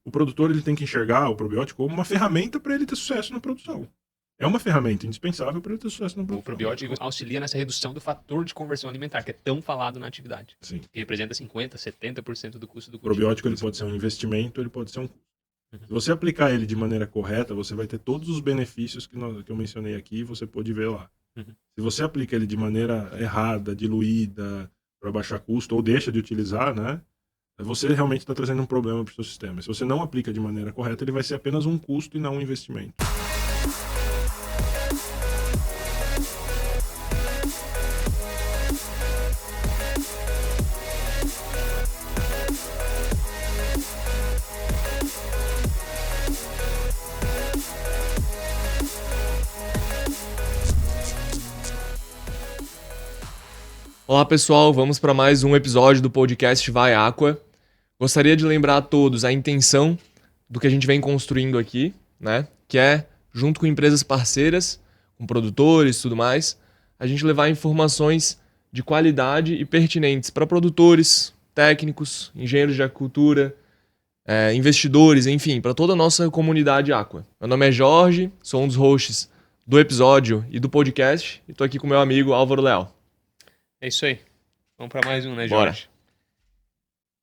o produtor ele tem que enxergar o probiótico como uma ferramenta para ele ter sucesso na produção. É uma ferramenta indispensável para ele ter sucesso na produção. O probiótico auxilia nessa redução do fator de conversão alimentar, que é tão falado na atividade. Sim. Que representa 50%, 70% do custo do O cultivo. probiótico ele pode ser um investimento, ele pode ser um custo. Se você aplicar ele de maneira correta, você vai ter todos os benefícios que eu mencionei aqui, você pode ver lá. Se você aplica ele de maneira errada, diluída, para baixar custo, ou deixa de utilizar, né? Você realmente está trazendo um problema para o seu sistema. Se você não aplica de maneira correta, ele vai ser apenas um custo e não um investimento. Olá pessoal, vamos para mais um episódio do podcast Vai Aqua. Gostaria de lembrar a todos a intenção do que a gente vem construindo aqui, né? Que é, junto com empresas parceiras, com produtores e tudo mais, a gente levar informações de qualidade e pertinentes para produtores, técnicos, engenheiros de agricultura, investidores, enfim, para toda a nossa comunidade Aqua. Meu nome é Jorge, sou um dos hosts do episódio e do podcast e estou aqui com meu amigo Álvaro Leal. É isso aí. Vamos para mais um, né, Jorge? Bora.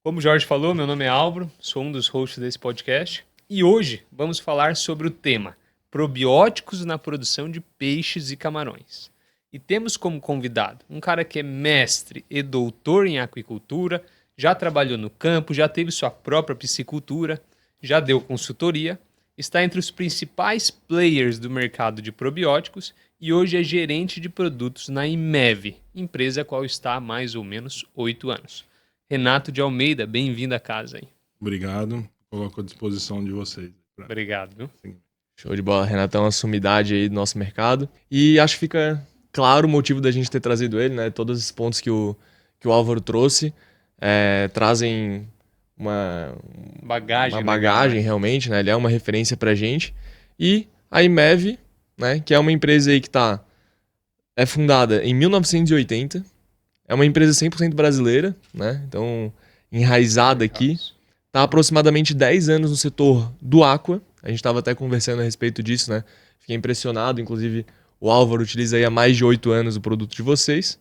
Como o Jorge falou, meu nome é Álvaro, sou um dos hosts desse podcast. E hoje vamos falar sobre o tema probióticos na produção de peixes e camarões. E temos como convidado um cara que é mestre e doutor em aquicultura, já trabalhou no campo, já teve sua própria piscicultura, já deu consultoria, está entre os principais players do mercado de probióticos e hoje é gerente de produtos na IMEV, empresa a qual está há mais ou menos 8 anos. Renato de Almeida, bem-vindo à casa aí. Obrigado, coloco à disposição de vocês. Obrigado, viu? Sim. Show de bola, Renatão, uma sumidade aí do nosso mercado. E acho que fica claro o motivo da gente ter trazido ele, né? Todos esses pontos que o Álvaro trouxe trazem uma bagagem realmente, né? Ele é uma referência pra gente. E a IMEV, né? Que é uma empresa aí que é fundada em 1980. É uma empresa 100% brasileira, né? Então, enraizada aqui. Está há aproximadamente 10 anos no setor do Aqua. A gente estava até conversando a respeito disso, né? Fiquei impressionado, inclusive o Álvaro utiliza aí há mais de 8 anos o produto de vocês.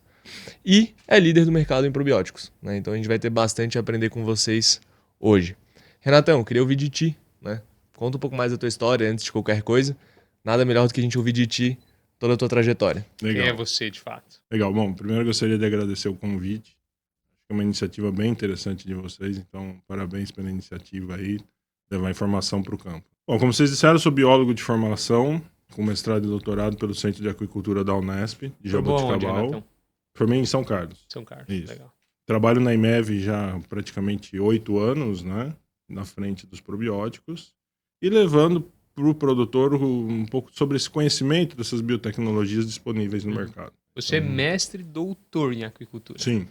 E é líder do mercado em probióticos, né? Então a gente vai ter bastante a aprender com vocês hoje. Renatão, queria ouvir de ti, né? Conta um pouco mais da tua história antes de qualquer coisa. Nada melhor do que a gente ouvir de ti toda a tua trajetória. Legal. Quem é você, de fato? Legal. Bom, primeiro eu gostaria de agradecer o convite. Acho que é uma iniciativa bem interessante de vocês, então parabéns pela iniciativa aí, levar informação para o campo. Bom, como vocês disseram, eu sou biólogo de formação, com mestrado e doutorado pelo Centro de Aquicultura da Unesp, de Jaboticabal. Formei em São Carlos. São Carlos, Isso. Legal. Trabalho na IMEV já praticamente 8 anos, né? Na frente dos probióticos. E levando para o produtor um pouco sobre esse conhecimento dessas biotecnologias disponíveis no mercado. Você é mestre e doutor em aquicultura. Sim.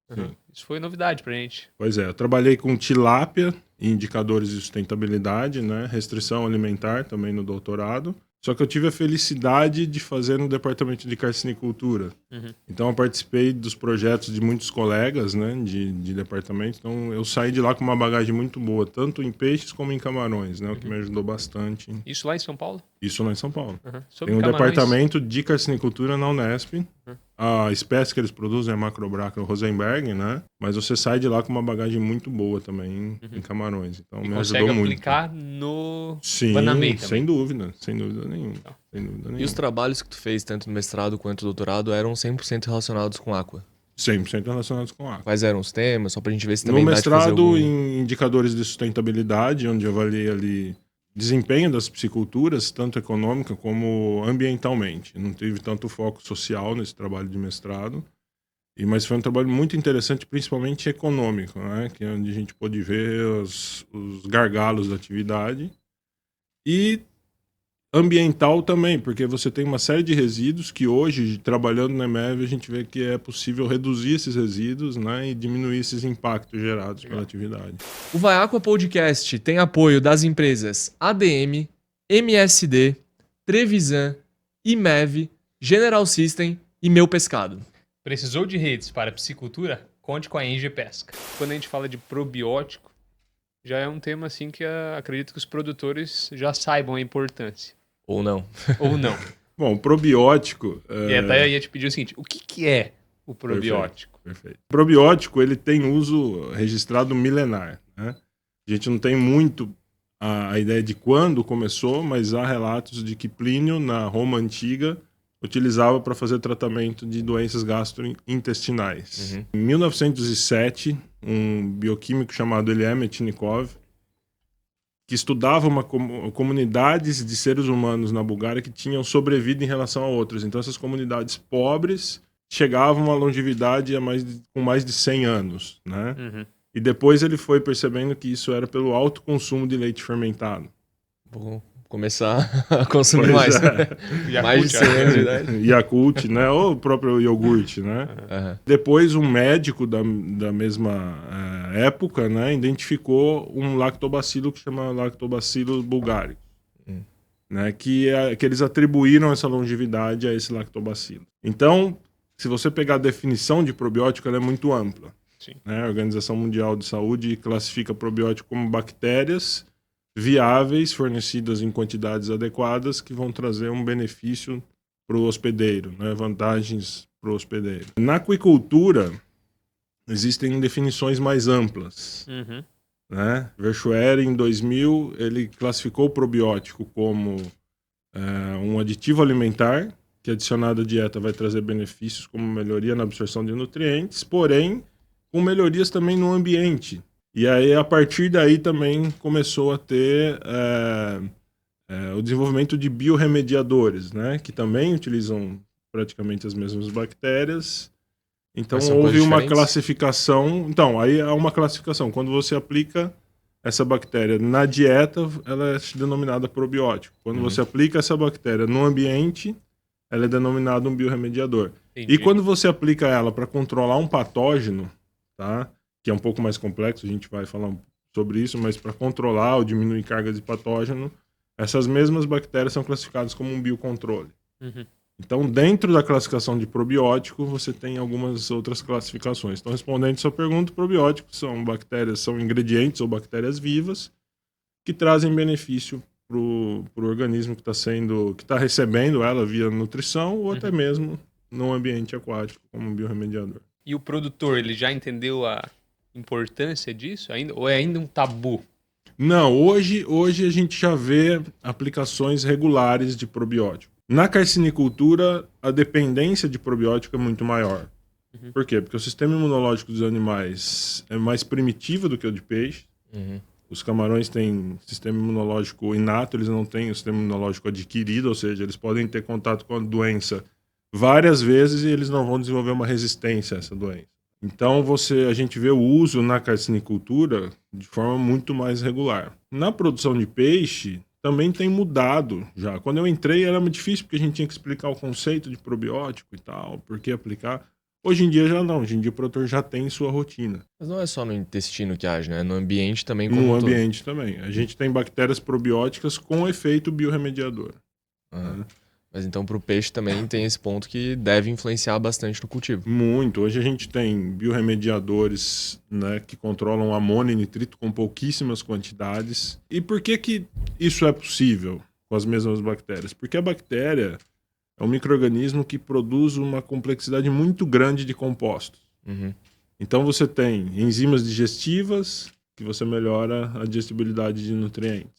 Uhum. Isso foi novidade pra gente. Pois é, eu trabalhei com tilápia, indicadores de sustentabilidade, né? Restrição alimentar também no doutorado. Só que eu tive a felicidade de fazer no departamento de carcinicultura. Então eu participei dos projetos de muitos colegas, né, de departamento. Então eu saí de lá com uma bagagem muito boa, tanto em peixes como em camarões, né, o que me ajudou bastante. Isso lá em São Paulo? Isso lá em São Paulo. Sobre Tem um camarões... departamento de carcinicultura na Unesp. A espécie que eles produzem é Macrobrachio rosenberg, né? Mas você sai de lá com uma bagagem muito boa também em camarões. Então e me ajudou muito. Consegue aplicar no Sim, Banamei também. sem dúvida nenhuma. E os trabalhos que tu fez, tanto no mestrado quanto no doutorado, eram 100% relacionados com Aqua? 100% relacionados com água. Quais eram os temas? Só pra gente ver se também No dá de fazer mestrado, em indicadores de sustentabilidade, onde eu avaliei ali desempenho das pisciculturas, tanto econômica como ambientalmente. Não tive tanto foco social nesse trabalho de mestrado, mas foi um trabalho muito interessante, principalmente econômico, né? Que é onde a gente pôde ver os gargalos da atividade. E ambiental também, porque você tem uma série de resíduos que hoje, trabalhando na IMEV, a gente vê que é possível reduzir esses resíduos, né, e diminuir esses impactos gerados pela atividade. O Vai Aqua Podcast tem apoio das empresas ADM, MSD, Trevisan, IMEV, General System e Meu Pescado. Precisou de redes para piscicultura? Conte com a Enge Pesca. Quando a gente fala de probiótico, já é um tema assim que acredito que os produtores já saibam a importância. Ou não. Ou não. Bom, o probiótico... E até eu ia te pedir o seguinte, o que é o probiótico? Perfeito. O probiótico, ele tem uso registrado milenar, né? A gente não tem muito a ideia de quando começou, mas há relatos de que Plínio, na Roma Antiga, utilizava para fazer tratamento de doenças gastrointestinais. Em 1907, um bioquímico chamado Ilya Metchnikov, que estudava comunidades de seres humanos na Bulgária que tinham sobrevivido em relação a outras. Então, essas comunidades pobres chegavam à longevidade com mais de 100 anos, né? E depois ele foi percebendo que isso era pelo alto consumo de leite fermentado. Vou começar a consumir mais. Mais de 100 anos de idade. Yakult, né? Ou o próprio iogurte, né? Depois um médico da mesma época, né, identificou um lactobacilo que chama Lactobacillus bulgaricus, né? Que eles atribuíram essa longevidade a esse lactobacilo. Então, se você pegar a definição de probiótico, ela é muito ampla. Né? A Organização Mundial de Saúde classifica probiótico como bactérias viáveis, fornecidas em quantidades adequadas, que vão trazer um benefício para o hospedeiro, né? Vantagens para o hospedeiro. Na aquicultura, existem definições mais amplas. Né? Verschuer, em 2000, ele classificou o probiótico como um aditivo alimentar, que adicionado à dieta vai trazer benefícios como melhoria na absorção de nutrientes, porém com melhorias também no ambiente. E aí, a partir daí, também começou a ter o desenvolvimento de biorremediadores, né? Que também utilizam praticamente as mesmas bactérias. Então, houve uma classificação. Então, aí há uma classificação. Quando você aplica essa bactéria na dieta, ela é denominada probiótico. Quando você aplica essa bactéria no ambiente, ela é denominada um biorremediador. Entendi. E quando você aplica ela para controlar um patógeno, tá? Que é um pouco mais complexo, a gente vai falar sobre isso, mas para controlar ou diminuir carga de patógeno, essas mesmas bactérias são classificadas como um biocontrole. Então, dentro da classificação de probiótico, você tem algumas outras classificações. Então, respondendo a sua pergunta, probióticos são bactérias, são ingredientes ou bactérias vivas que trazem benefício para o organismo que está recebendo ela via nutrição ou até mesmo no ambiente aquático, como um biorremediador. E o produtor, ele já entendeu a importância disso ainda? Ou é ainda um tabu? Não, hoje a gente já vê aplicações regulares de probiótico. Na carcinicultura, a dependência de probiótico é muito maior. Por quê? Porque o sistema imunológico dos animais é mais primitivo do que o de peixe. Os camarões têm sistema imunológico inato, eles não têm o sistema imunológico adquirido, ou seja, eles podem ter contato com a doença várias vezes e eles não vão desenvolver uma resistência a essa doença. Então a gente vê o uso na carcinicultura de forma muito mais regular. Na produção de peixe, também tem mudado já. Quando eu entrei era muito difícil porque a gente tinha que explicar o conceito de probiótico e tal, por que aplicar. Hoje em dia já não, hoje em dia o produtor já tem sua rotina. Mas não é só no intestino que age, né? No ambiente também. No ambiente também. A gente tem bactérias probióticas com efeito biorremediador. Mas então para o peixe também tem esse ponto que deve influenciar bastante no cultivo. Muito. Hoje a gente tem biorremediadores, né, que controlam amônia e nitrito com pouquíssimas quantidades. E por que isso é possível com as mesmas bactérias? Porque a bactéria é um micro-organismo que produz uma complexidade muito grande de compostos. Então você tem enzimas digestivas, que você melhora a digestibilidade de nutrientes.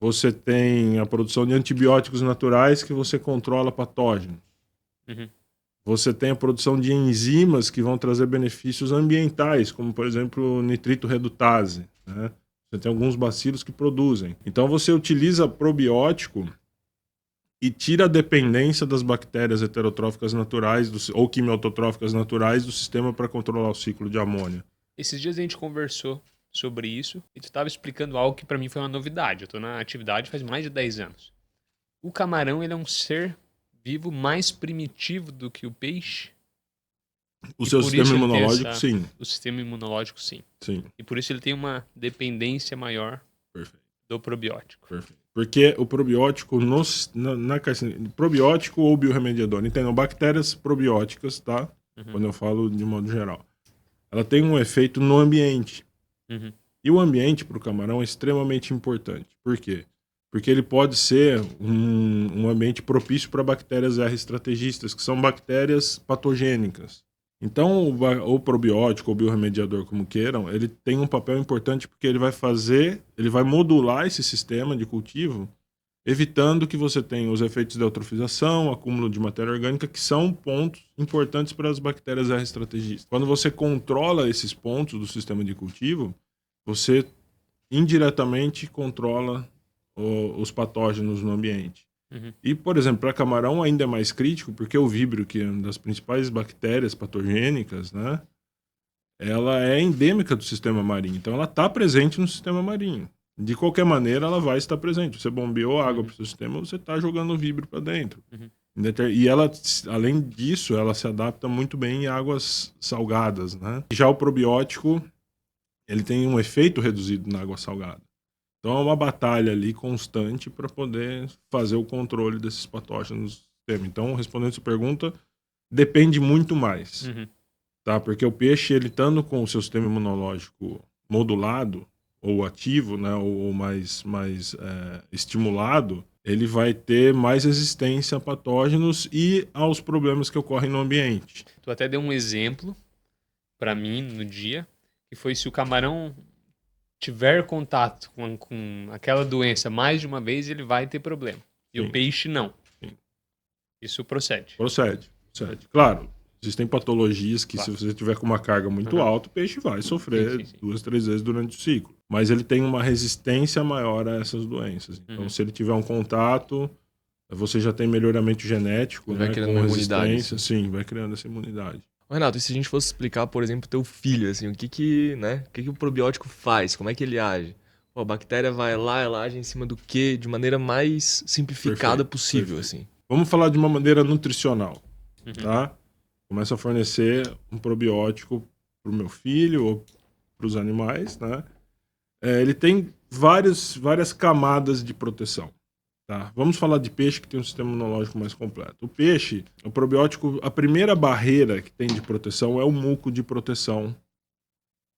Você tem a produção de antibióticos naturais, que você controla patógenos. Você tem a produção de enzimas que vão trazer benefícios ambientais, como, por exemplo, nitrito redutase, né? Você tem alguns bacilos que produzem. Então você utiliza probiótico e tira a dependência das bactérias heterotróficas naturais ou quimiotróficas naturais do sistema para controlar o ciclo de amônia. Esses dias a gente conversou sobre isso e tu estava explicando algo que para mim foi uma novidade. Eu estou na atividade faz mais de 10 anos. O camarão, ele é um ser vivo mais primitivo do que o peixe? O seu sistema imunológico, sim. O sistema imunológico, sim. Sim. E por isso ele tem uma dependência maior do probiótico. Perfeito. Porque o probiótico, probiótico ou biorremediador, entendam, bactérias probióticas, tá? Quando eu falo de modo geral. Ela tem um efeito no ambiente. E o ambiente para o camarão é extremamente importante. Por quê? Porque ele pode ser um ambiente propício para bactérias R estrategistas, que são bactérias patogênicas. Então, o probiótico, ou biorremediador, como queiram, ele tem um papel importante porque ele vai modular esse sistema de cultivo, evitando que você tenha os efeitos de eutrofização, acúmulo de matéria orgânica, que são pontos importantes para as bactérias R estrategistas. Quando você controla esses pontos do sistema de cultivo, você indiretamente controla os patógenos no ambiente. Uhum. E, por exemplo, para camarão ainda é mais crítico, porque o víbrio, que é uma das principais bactérias patogênicas, né, ela é endêmica do sistema marinho. Então, ela está presente no sistema marinho. De qualquer maneira, ela vai estar presente. Você bombeou água para o seu sistema, você está jogando o víbrio para dentro. Uhum. E ela, além disso, ela se adapta muito bem em águas salgadas, né? Já o probiótico, ele tem um efeito reduzido na água salgada. Então é uma batalha ali constante para poder fazer o controle desses patógenos no sistema. Então, respondendo a sua pergunta, depende muito mais. Uhum. Tá? Porque o peixe, ele estando com o seu sistema imunológico modulado, ou ativo, né, ou mais estimulado, ele vai ter mais resistência a patógenos e aos problemas que ocorrem no ambiente. Tu até deu um exemplo para mim no dia, que foi se o camarão tiver contato com aquela doença mais de uma vez, ele vai ter problema. E Sim. o peixe não. Sim. Isso procede. Procede. Claro, existem patologias que, Claro, se você tiver com uma carga muito alta, o peixe vai sofrer sim. 2, 3 vezes durante o ciclo. Mas ele tem uma resistência maior a essas doenças. Então, se ele tiver um contato, você já tem melhoramento genético, Vai né, criando com uma imunidade, resistência. Sim, vai criando essa imunidade. Renato, e se a gente fosse explicar, por exemplo, teu filho, assim, o que o probiótico faz? Como é que ele age? Pô, a bactéria vai lá, ela age em cima do quê? De maneira mais simplificada possível, assim. Vamos falar de uma maneira nutricional, tá? Começa a fornecer um probiótico pro meu filho ou pros animais, né? Ele tem várias camadas de proteção. Tá? Vamos falar de peixe, que tem um sistema imunológico mais completo. O peixe, o probiótico, a primeira barreira que tem de proteção é o muco de proteção,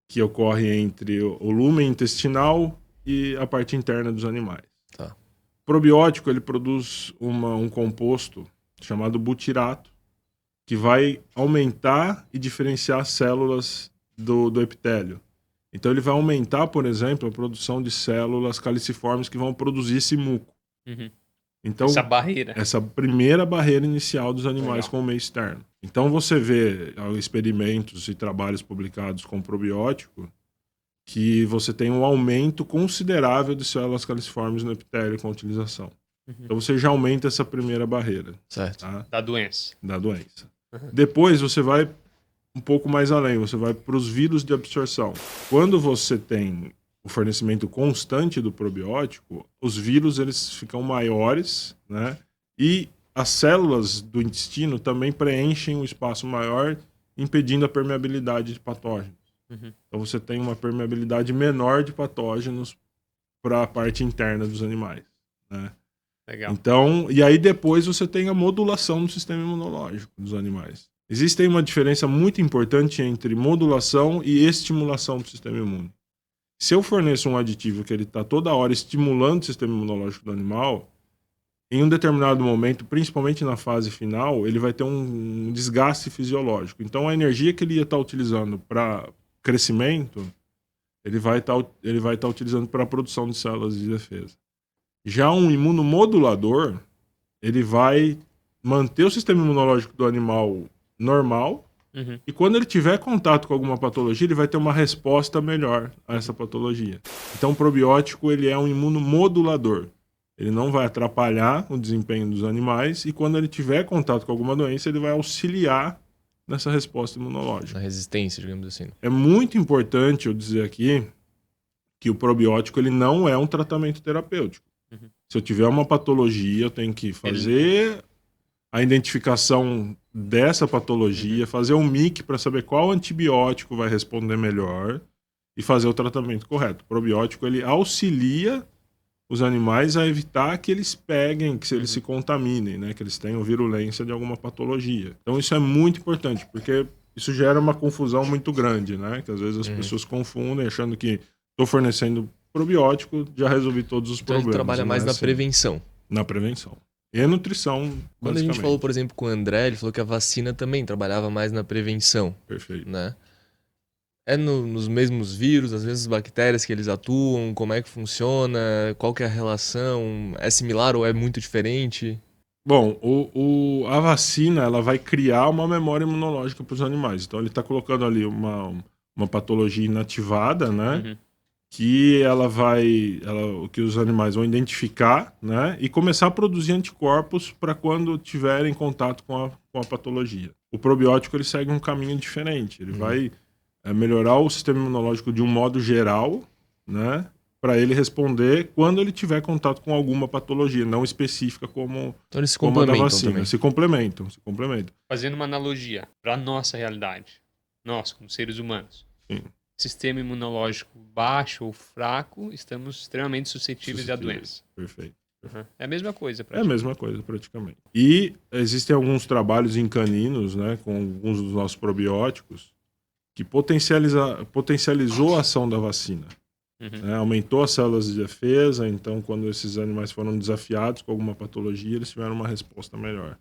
que ocorre entre o lúmen intestinal e a parte interna dos animais. Tá. O probiótico, ele produz um composto chamado butirato, que vai aumentar e diferenciar as células do epitélio. Então ele vai aumentar, por exemplo, a produção de células caliciformes que vão produzir esse muco. Uhum. Então, Essa barreira. essa primeira barreira inicial dos animais Legal. com o meio externo. Então você vê experimentos e trabalhos publicados com probiótico que você tem um aumento considerável de células caliciformes no epitélio com a utilização. Então você já aumenta essa primeira barreira. Certo. Tá? Da doença. Da doença. Depois você vai um pouco mais além, você vai para os vírus de absorção. Quando você tem o fornecimento constante do probiótico, os vírus eles ficam maiores, né? E as células do intestino também preenchem um espaço maior, impedindo a permeabilidade de patógenos. Então você tem uma permeabilidade menor de patógenos para a parte interna dos animais, né? Legal. Então, e aí depois você tem a modulação do sistema imunológico dos animais. Existe uma diferença muito importante entre modulação e estimulação do sistema imune. Se eu forneço um aditivo que ele está toda hora estimulando o sistema imunológico do animal, em um determinado momento, principalmente na fase final, ele vai ter um desgaste fisiológico. Então, a energia que ele ia estar utilizando para crescimento, ele vai estar utilizando para a produção de células de defesa. Já um imunomodulador, ele vai manter o sistema imunológico do animal normal, e quando ele tiver contato com alguma patologia, ele vai ter uma resposta melhor a essa patologia. Então, o probiótico, ele é um imunomodulador. Ele não vai atrapalhar o desempenho dos animais, e quando ele tiver contato com alguma doença, ele vai auxiliar nessa resposta imunológica. Na resistência, digamos assim. É muito importante eu dizer aqui que o probiótico, ele não é um tratamento terapêutico. Se eu tiver uma patologia, eu tenho que fazer a identificação dessa patologia, fazer um MIC para saber qual antibiótico vai responder melhor e fazer o tratamento correto. O probiótico, ele auxilia os animais a evitar que eles peguem, que eles se contaminem, né? Que eles tenham virulência de alguma patologia. Então isso é muito importante, porque isso gera uma confusão muito grande, né? Que às vezes as pessoas confundem achando que Estou fornecendo probiótico, já resolvi todos os Então ele problemas. trabalha não mais é na assim. prevenção. Na prevenção. E nutrição, Quando a gente basicamente. falou, por exemplo, com o André, ele falou que a vacina também trabalhava mais na prevenção, Perfeito. né? É nos mesmos vírus, as mesmas bactérias que eles atuam, como é que funciona, qual que é a relação, é similar ou é muito diferente? Bom, a vacina ela vai criar uma memória imunológica para os animais. Então ele está colocando ali uma patologia inativada, né? Uhum. Que que os animais vão identificar, né? E começar a produzir anticorpos para quando tiverem contato com a patologia. O probiótico ele segue um caminho diferente. Ele vai melhorar o sistema imunológico de um modo geral, né? Para ele responder quando ele tiver contato com alguma patologia, não específica como, Então eles se como a da complementam vacina. também. Se complementam, se complementam. Fazendo uma analogia para nossa realidade, nós como seres humanos, Sim. sistema imunológico baixo ou fraco, estamos extremamente suscetíveis à doença. Perfeito. Uhum. É a mesma coisa, É a praticamente. mesma coisa, praticamente. E existem alguns trabalhos em caninos, né, com alguns dos nossos probióticos, que potencializou a ação da vacina. Uhum. Né? Aumentou as células de defesa, então quando esses animais foram desafiados com alguma patologia, eles tiveram uma resposta melhor.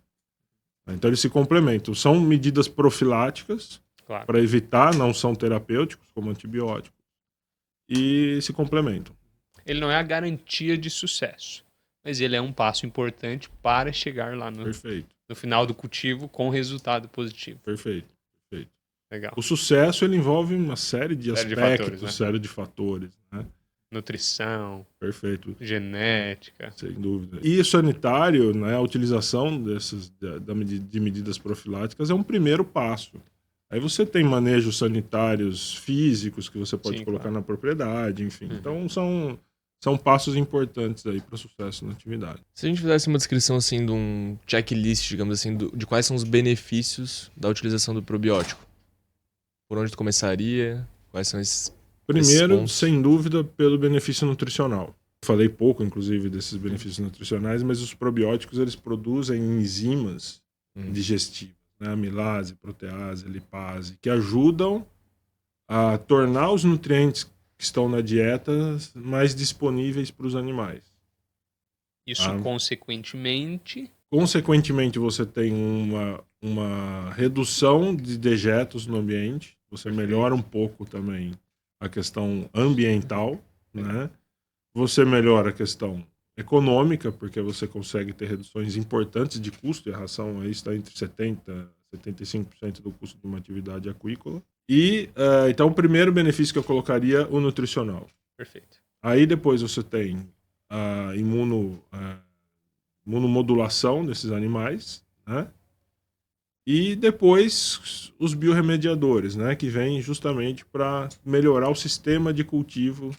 Então eles se complementam. São medidas profiláticas, Claro. para evitar, não são terapêuticos, como antibióticos, e se complementam. Ele não é a garantia de sucesso, mas ele é um passo importante para chegar lá Perfeito, no final do cultivo com resultado positivo. perfeito. Legal. O sucesso ele envolve uma série de Série de aspectos, fatores, né? série de fatores. Né? Nutrição, Perfeito, genética. sem dúvida. E o sanitário, né, a utilização de medidas profiláticas é um primeiro passo. Aí você tem manejos sanitários físicos que você pode colocar na propriedade, enfim. Então são passos importantes aí para o sucesso na atividade. Se a gente fizesse uma descrição assim de um checklist, digamos assim, de quais são os benefícios da utilização do probiótico, por onde tu começaria? Quais são esses Primeiro, pontos? sem dúvida, pelo benefício nutricional. Falei pouco, inclusive, desses benefícios nutricionais, mas os probióticos eles produzem enzimas digestivas, né? Amilase, protease, lipase, que ajudam a tornar os nutrientes que estão na dieta mais disponíveis para os animais. Isso, consequentemente... Consequentemente, você tem uma redução de dejetos no ambiente, você melhora um pouco também a questão ambiental, né? Você melhora a questão econômica, porque você consegue ter reduções importantes de custo, e a ração aí está entre 70% e 75% do custo de uma atividade aquícola. E, então, o primeiro benefício que eu colocaria, o nutricional. Perfeito. Aí depois você tem a imunomodulação desses animais, né? E depois os biorremediadores, né? Que vêm justamente para melhorar o sistema de cultivo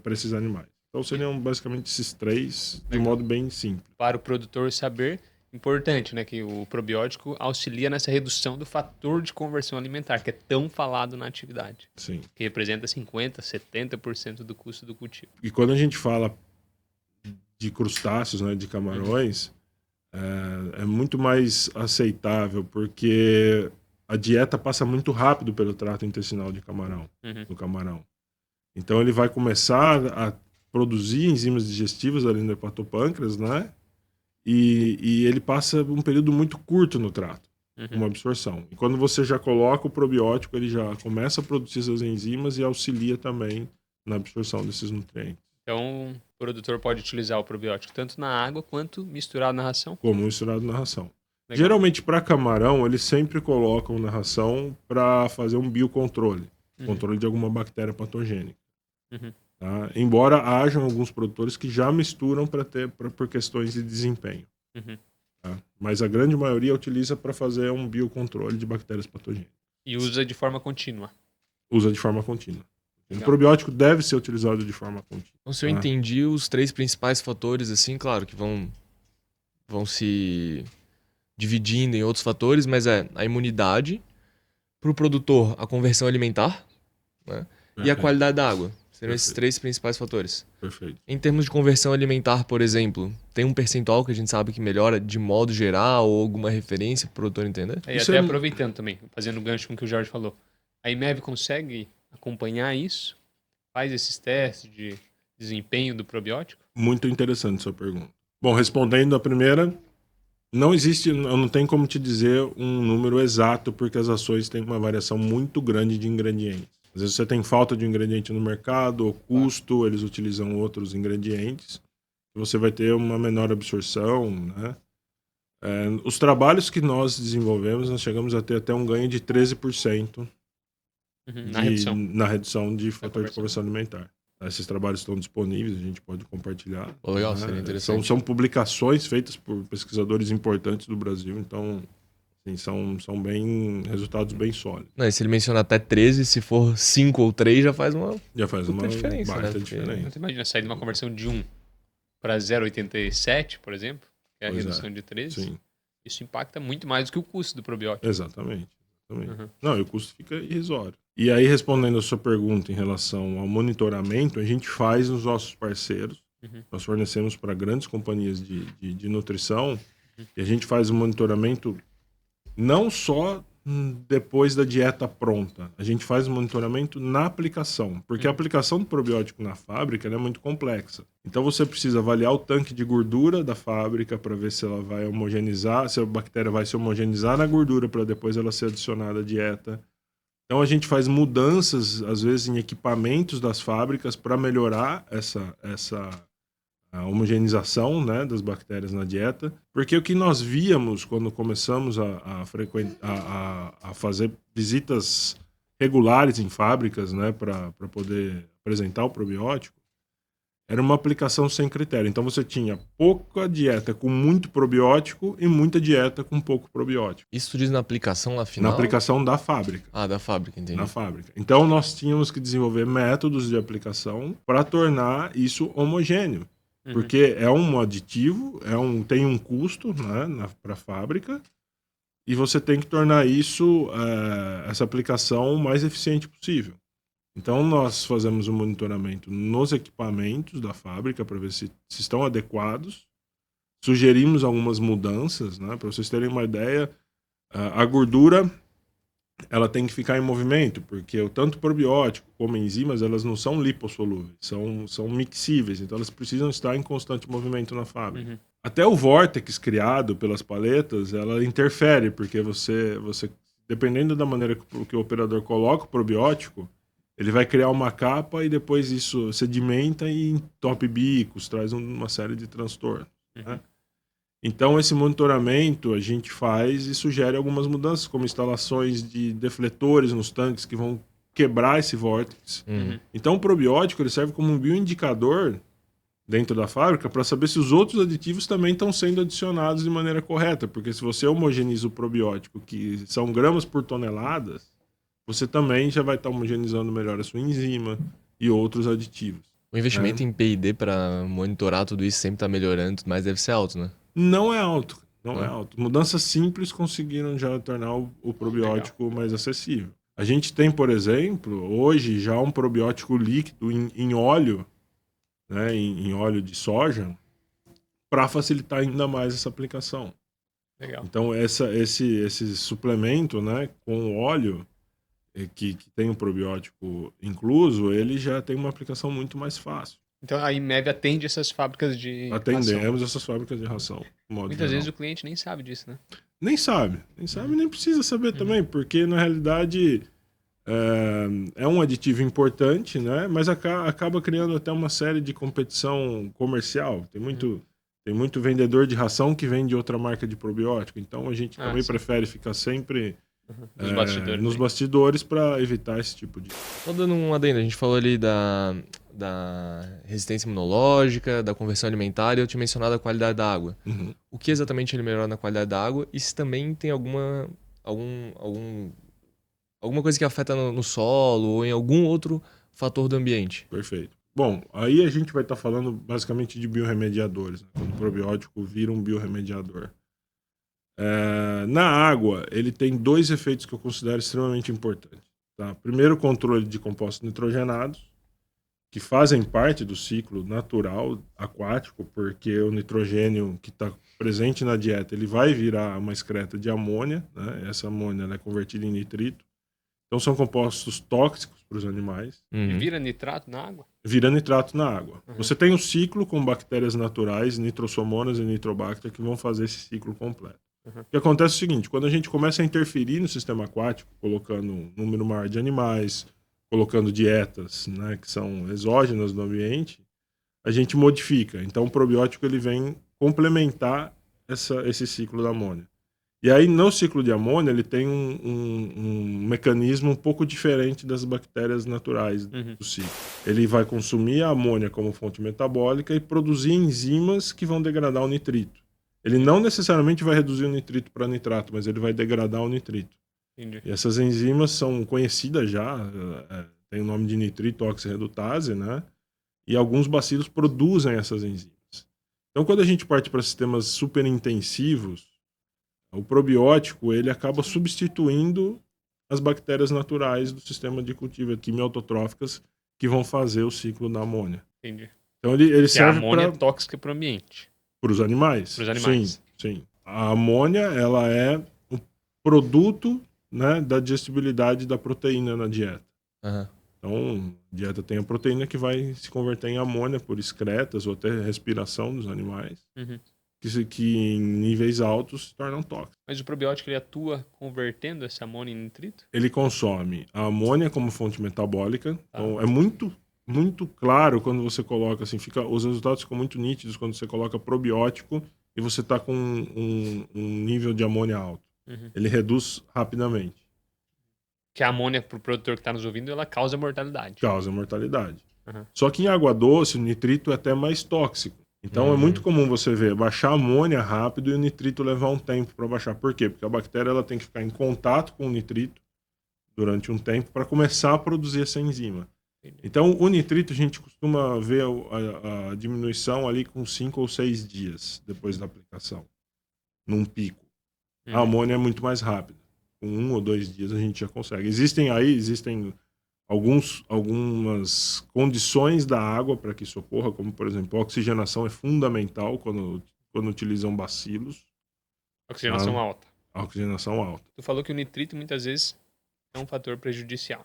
para esses animais. Então seriam basicamente esses três, de modo bem simples. Para o produtor saber, importante, né? Que o probiótico auxilia nessa redução do fator de conversão alimentar, que é tão falado na atividade. Sim. Que representa 50%, 70% do custo do cultivo. E quando a gente fala de crustáceos, né? De camarões... É muito mais aceitável, porque a dieta passa muito rápido pelo trato intestinal do camarão. Então ele vai começar a produzir enzimas digestivas ali no hepatopâncreas, né? E ele passa um período muito curto no trato, uma absorção. E quando você já coloca o probiótico, ele já começa a produzir essas enzimas e auxilia também na absorção desses nutrientes. Então, o produtor pode utilizar o probiótico tanto na água quanto misturado na ração? Como misturado na ração. Legal. Geralmente, para camarão, eles sempre colocam na ração para fazer um biocontrole. Controle de alguma bactéria patogênica. Tá? Embora hajam alguns produtores que já misturam por questões de desempenho. Tá? Mas a grande maioria utiliza para fazer um biocontrole de bactérias patogênicas. E usa de forma contínua? Usa de forma contínua. O probiótico deve ser utilizado de forma contínua. Então, se eu entendi os três principais fatores, assim, claro, que vão se dividindo em outros fatores, mas é a imunidade, para o produtor, a conversão alimentar, né? E a qualidade da água. Seriam esses três principais fatores. Perfeito. Em termos de conversão alimentar, por exemplo, tem um percentual que a gente sabe que melhora de modo geral ou alguma referência para o produtor entender? E até aproveitando também, fazendo o gancho com o que o Jorge falou. A IMEV consegue acompanhar isso faz esses testes de desempenho do probiótico? Muito interessante sua pergunta. Bom, respondendo a primeira, não existe, eu não tenho como te dizer um número exato, porque as ações têm uma variação muito grande de ingredientes. Às vezes você tem falta de um ingrediente no mercado, ou custo, eles utilizam outros ingredientes, você vai ter uma menor absorção, né? Os trabalhos que nós desenvolvemos, nós chegamos a ter até um ganho de 13% na redução de fator de conversão alimentar. Esses trabalhos estão disponíveis, a gente pode compartilhar. Legal, seria interessante. São publicações feitas por pesquisadores importantes do Brasil, então assim, são resultados bem sólidos. Não, e se ele menciona até 13, se for 5 ou 3, já faz uma diferença, né? diferença. Você imagina sair de uma conversão de 1 para 0,87, por exemplo, que é a redução de 13. Sim. Isso impacta muito mais do que o custo do probiótico. Exatamente. Não, e o custo fica irrisório. E aí, respondendo a sua pergunta em relação ao monitoramento, a gente faz nos nossos parceiros. Nós fornecemos para grandes companhias de nutrição e a gente faz o monitoramento não só depois da dieta pronta. A gente faz o monitoramento na aplicação, porque a aplicação do probiótico na fábrica ela é muito complexa. Então você precisa avaliar o tanque de gordura da fábrica para ver se ela vai homogeneizar, se a bactéria vai se homogeneizar na gordura para depois ela ser adicionada à dieta. Então a gente faz mudanças, às vezes, em equipamentos das fábricas para melhorar a homogeneização, né, das bactérias na dieta, porque o que nós víamos quando começamos a fazer visitas regulares em fábricas, né, para poder apresentar o probiótico, era uma aplicação sem critério. Então você tinha pouca dieta com muito probiótico e muita dieta com pouco probiótico. Isso tu diz na aplicação lá final? Na aplicação da fábrica. Ah, da fábrica, entendi. Na fábrica. Então nós tínhamos que desenvolver métodos de aplicação para tornar isso homogêneo. Porque é um aditivo, tem um custo, né, para a fábrica, e você tem que tornar essa aplicação o mais eficiente possível. Então nós fazemos um monitoramento nos equipamentos da fábrica para ver se estão adequados. Sugerimos algumas mudanças, né, para vocês terem uma ideia. A gordura ela tem que ficar em movimento, porque tanto probiótico como enzimas, elas não são lipossolúveis, são mixíveis, então elas precisam estar em constante movimento na fábrica. Até o vórtex criado pelas paletas, ela interfere, porque você dependendo da maneira que o operador coloca o probiótico, ele vai criar uma capa e depois isso sedimenta e entope bicos, traz uma série de transtornos, né? Então, esse monitoramento a gente faz e sugere algumas mudanças, como instalações de defletores nos tanques que vão quebrar esse vórtex. Então, o probiótico ele serve como um bioindicador dentro da fábrica para saber se os outros aditivos também estão sendo adicionados de maneira correta. Porque se você homogeneiza o probiótico, que são gramas por toneladas, você também já vai estar homogeneizando melhor a sua enzima e outros aditivos. O investimento em P&D para monitorar tudo isso sempre está melhorando, mas deve ser alto, né? Não é alto, não é alto. Mudanças simples conseguiram já tornar o probiótico mais acessível. A gente tem, por exemplo, hoje já um probiótico líquido em óleo, né, em óleo de soja, para facilitar ainda mais essa aplicação. Legal. Então, esse suplemento, né, com óleo, que tem um probiótico incluso, ele já tem uma aplicação muito mais fácil. Então a IMEV atende essas fábricas de Atendemos ração. essas fábricas de ração. Muitas vezes o cliente nem sabe disso, né? Nem sabe, nem precisa saber também, porque na realidade é um aditivo importante, né? Mas acaba criando até uma série de competição comercial. Tem muito vendedor de ração que vende outra marca de probiótico, então a gente também prefere ficar sempre nos bastidores para evitar esse tipo de... Só dando um adendo, a gente falou ali da resistência imunológica, da conversão alimentar, e eu tinha mencionado a qualidade da água. O que exatamente ele melhora na qualidade da água e se também tem alguma coisa que afeta no solo ou em algum outro fator do ambiente. Perfeito. Bom, aí a gente vai estar falando basicamente de biorremediadores, né? Quando o probiótico vira um biorremediador. Na água, ele tem dois efeitos que eu considero extremamente importantes. Tá? Primeiro, o controle de compostos nitrogenados, que fazem parte do ciclo natural aquático, porque o nitrogênio que está presente na dieta ele vai virar uma excreta de amônia, né? Essa amônia ela é convertida em nitrito. Então são compostos tóxicos para os animais. E vira nitrato na água? Vira nitrato na água. Você tem um ciclo com bactérias naturais, nitrosomonas e nitrobacter, que vão fazer esse ciclo completo. O que acontece é o seguinte, quando a gente começa a interferir no sistema aquático, colocando um número maior de animais, colocando dietas, né, que são exógenas no ambiente, a gente modifica. Então o probiótico ele vem complementar esse ciclo da amônia. E aí, no ciclo de amônia, ele tem um mecanismo um pouco diferente das bactérias naturais do ciclo. Ele vai consumir a amônia como fonte metabólica e produzir enzimas que vão degradar o nitrito. Ele não necessariamente vai reduzir o nitrito para nitrato, mas ele vai degradar o nitrito. Entendi. E essas enzimas são conhecidas já, tem o nome de nitrito oxirredutase, né? E alguns bacilos produzem essas enzimas. Então, quando a gente parte para sistemas superintensivos, o probiótico ele acaba substituindo as bactérias naturais do sistema de cultivo, quimiototróficas, que vão fazer o ciclo da amônia. Entendi. Então ele serve a amônia é tóxica para o ambiente. Para os animais. Para os animais. Sim. A amônia ela é um produto, né, da digestibilidade da proteína na dieta. Então, a dieta tem a proteína que vai se converter em amônia por excretas ou até respiração dos animais. Que em níveis altos se tornam tóxicos. Mas o probiótico ele atua convertendo essa amônia em nitrito? Ele consome a amônia como fonte metabólica. Então é muito claro quando você coloca assim, os resultados ficam muito nítidos quando você coloca probiótico e você está com um nível de amônia alto. Ele reduz rapidamente. Que a amônia, para o produtor que está nos ouvindo, ela causa mortalidade. Causa mortalidade. Só que em água doce, o nitrito é até mais tóxico. Então é muito comum você ver baixar a amônia rápido e o nitrito levar um tempo para baixar. Por quê? Porque a bactéria ela tem que ficar em contato com o nitrito durante um tempo para começar a produzir essa enzima. Então o nitrito a gente costuma ver a diminuição ali com 5 ou 6 dias depois da aplicação, num pico. A amônia é muito mais rápida. Com 1 ou 2 dias a gente já consegue. Existem algumas condições da água para que isso ocorra, como, por exemplo, a oxigenação é fundamental quando utilizam bacilos. Oxigenação alta. A oxigenação alta. Tu falou que o nitrito muitas vezes é um fator prejudicial.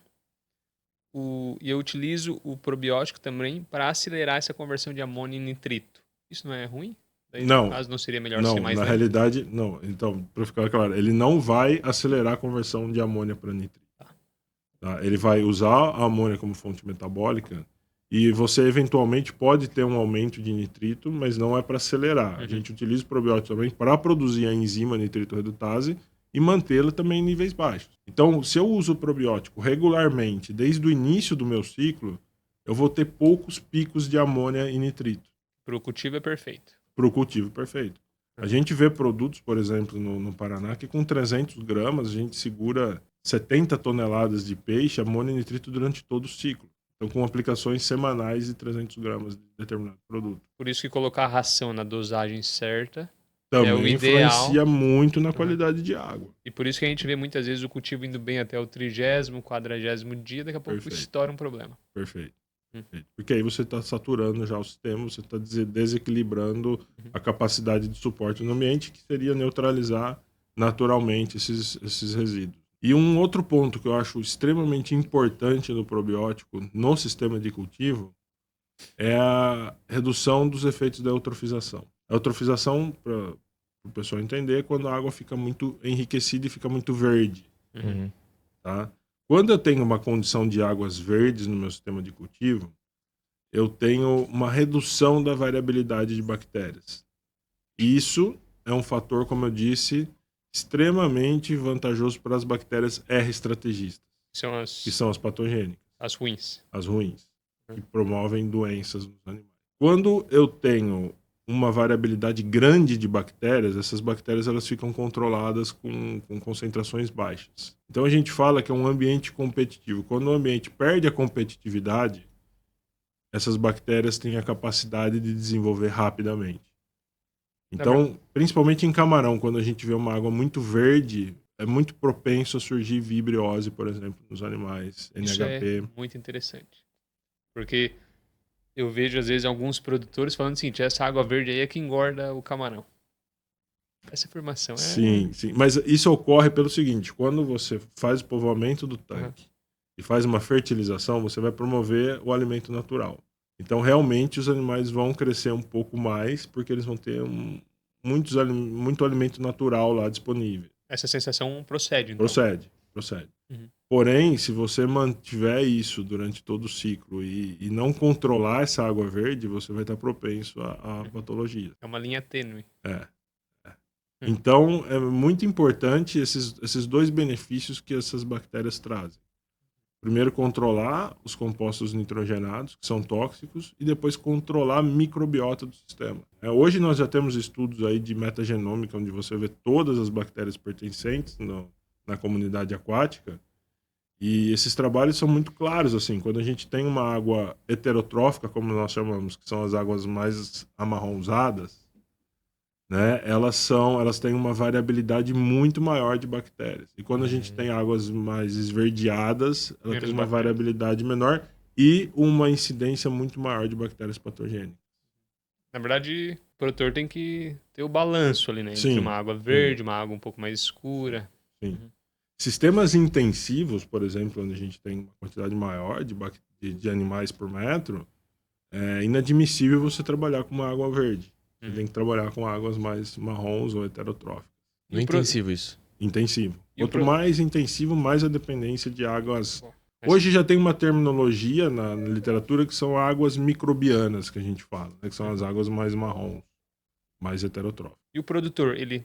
E eu utilizo o probiótico também para acelerar essa conversão de amônia em nitrito. Isso não é ruim? Daí, não. No caso, não seria melhor não, ser mais na lento? realidade, não. Então, para ficar claro, ele não vai acelerar a conversão de amônia para nitrito. Tá? Ele vai usar a amônia como fonte metabólica e você eventualmente pode ter um aumento de nitrito, mas não é para acelerar. A gente utiliza o probiótico também para produzir a enzima nitrito redutase e mantê-la também em níveis baixos. Então, se eu uso o probiótico regularmente, desde o início do meu ciclo, eu vou ter poucos picos de amônia e nitrito. Para o cultivo é perfeito. Para o cultivo, perfeito. A gente vê produtos, por exemplo, no Paraná, que com 300 gramas a gente segura 70 toneladas de peixe, amônia e nitrito durante todo o ciclo. Então, com aplicações semanais de 300 gramas de determinado produto. Por isso que colocar a ração na dosagem certa também é o influencia ideal. muito na qualidade de água. E por isso que a gente vê muitas vezes o cultivo indo bem até o 30º, 40º dia, daqui a pouco estoura um problema. Perfeito. Porque aí você está saturando já o sistema, você está desequilibrando a capacidade de suporte no ambiente, que seria neutralizar naturalmente esses resíduos. E um outro ponto que eu acho extremamente importante no probiótico, no sistema de cultivo, é a redução dos efeitos da eutrofização. A eutrofização, para o pessoal entender, é quando a água fica muito enriquecida e fica muito verde. Tá? Quando eu tenho uma condição de águas verdes no meu sistema de cultivo, eu tenho uma redução da variabilidade de bactérias. Isso é um fator, como eu disse, extremamente vantajoso para as bactérias R-estrategistas, que são as patogênicas. As ruins. As ruins, que promovem doenças nos animais. Quando eu tenho uma variabilidade grande de bactérias, essas bactérias elas ficam controladas com concentrações baixas. Então a gente fala que é um ambiente competitivo. Quando o ambiente perde a competitividade, essas bactérias têm a capacidade de desenvolver rapidamente. Então, principalmente em camarão, quando a gente vê uma água muito verde, é muito propenso a surgir vibriose, por exemplo, nos animais, NHP. Isso é muito interessante. Porque eu vejo, às vezes, alguns produtores falando assim, essa água verde aí é que engorda o camarão. Essa afirmação é... Sim, sim. Mas isso ocorre pelo seguinte: quando você faz o povoamento do tanque e faz uma fertilização, você vai promover o alimento natural. Então, realmente, os animais vão crescer um pouco mais, porque eles vão ter muito alimento natural lá disponível. Essa sensação procede, então. Procede. Uhum. Porém, se você mantiver isso durante todo o ciclo e não controlar essa água verde, você vai estar propenso a patologia. É uma linha tênue. Então, é muito importante esses dois benefícios que essas bactérias trazem. Primeiro, controlar os compostos nitrogenados, que são tóxicos, e depois controlar a microbiota do sistema. Hoje nós já temos estudos aí de metagenômica, onde você vê todas as bactérias pertencentes na comunidade aquática, e esses trabalhos são muito claros, assim, quando a gente tem uma água heterotrófica, como nós chamamos, que são as águas mais amarronzadas, né, elas têm uma variabilidade muito maior de bactérias. E quando a gente tem águas mais esverdeadas, ela Menos tem uma bactérias. variabilidade menor e uma incidência muito maior de bactérias patogênicas. Na verdade, o produtor tem que ter o balanço ali, né? Entre Sim. uma água verde, uma água um pouco mais escura. Sim. Sistemas intensivos, por exemplo, onde a gente tem uma quantidade maior de animais por metro, é inadmissível você trabalhar com uma água verde. Você tem que trabalhar com águas mais marrons ou heterotróficas. No intensivo isso. Intensivo. E o Quanto mais intensivo, mais a dependência de águas. Mas- Hoje já tem uma terminologia na literatura que são águas microbianas, que a gente fala, né? Que são as águas mais marrons, mais heterotróficas. E o produtor, ele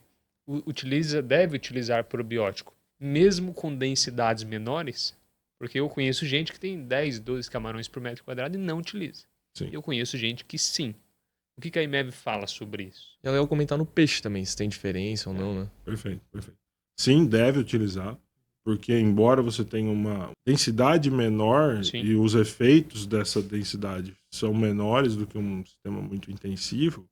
deve utilizar probiótico, mesmo com densidades menores? Porque eu conheço gente que tem 10, 12 camarões por metro quadrado e não utiliza. Sim. Eu conheço gente que sim. O que a IMEV fala sobre isso? É legal comentar no peixe também, se tem diferença ou não, né? Perfeito. Sim, deve utilizar, porque embora você tenha uma densidade menor Sim. e os efeitos dessa densidade são menores do que um sistema muito intensivo,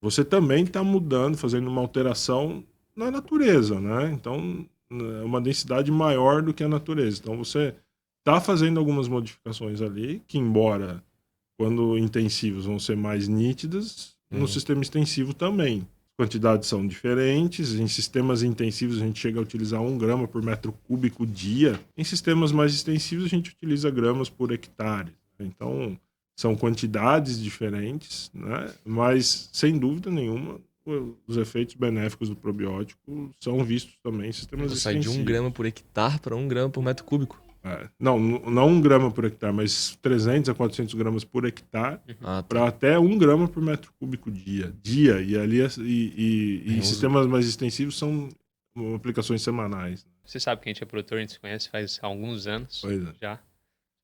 você também está mudando, fazendo uma alteração na natureza, né? Então, é uma densidade maior do que a natureza. Então, você está fazendo algumas modificações ali, que embora quando intensivos vão ser mais nítidas, no sistema extensivo também. Quantidades são diferentes, em sistemas intensivos a gente chega a utilizar 1 grama por metro cúbico dia, em sistemas mais extensivos a gente utiliza gramas por hectare. Então, são quantidades diferentes, né? Mas, sem dúvida nenhuma, os efeitos benéficos do probiótico são vistos também em sistemas Sai de extensivos. 1 grama por hectare para 1 grama por metro cúbico. Não 1 grama por hectare, mas 300 a 400 gramas por hectare, Ah, para tá. até 1 grama por metro cúbico dia. E ali em sistemas mais extensivos são aplicações semanais. Você sabe que a gente é produtor, a gente se conhece faz alguns anos Pois é. já.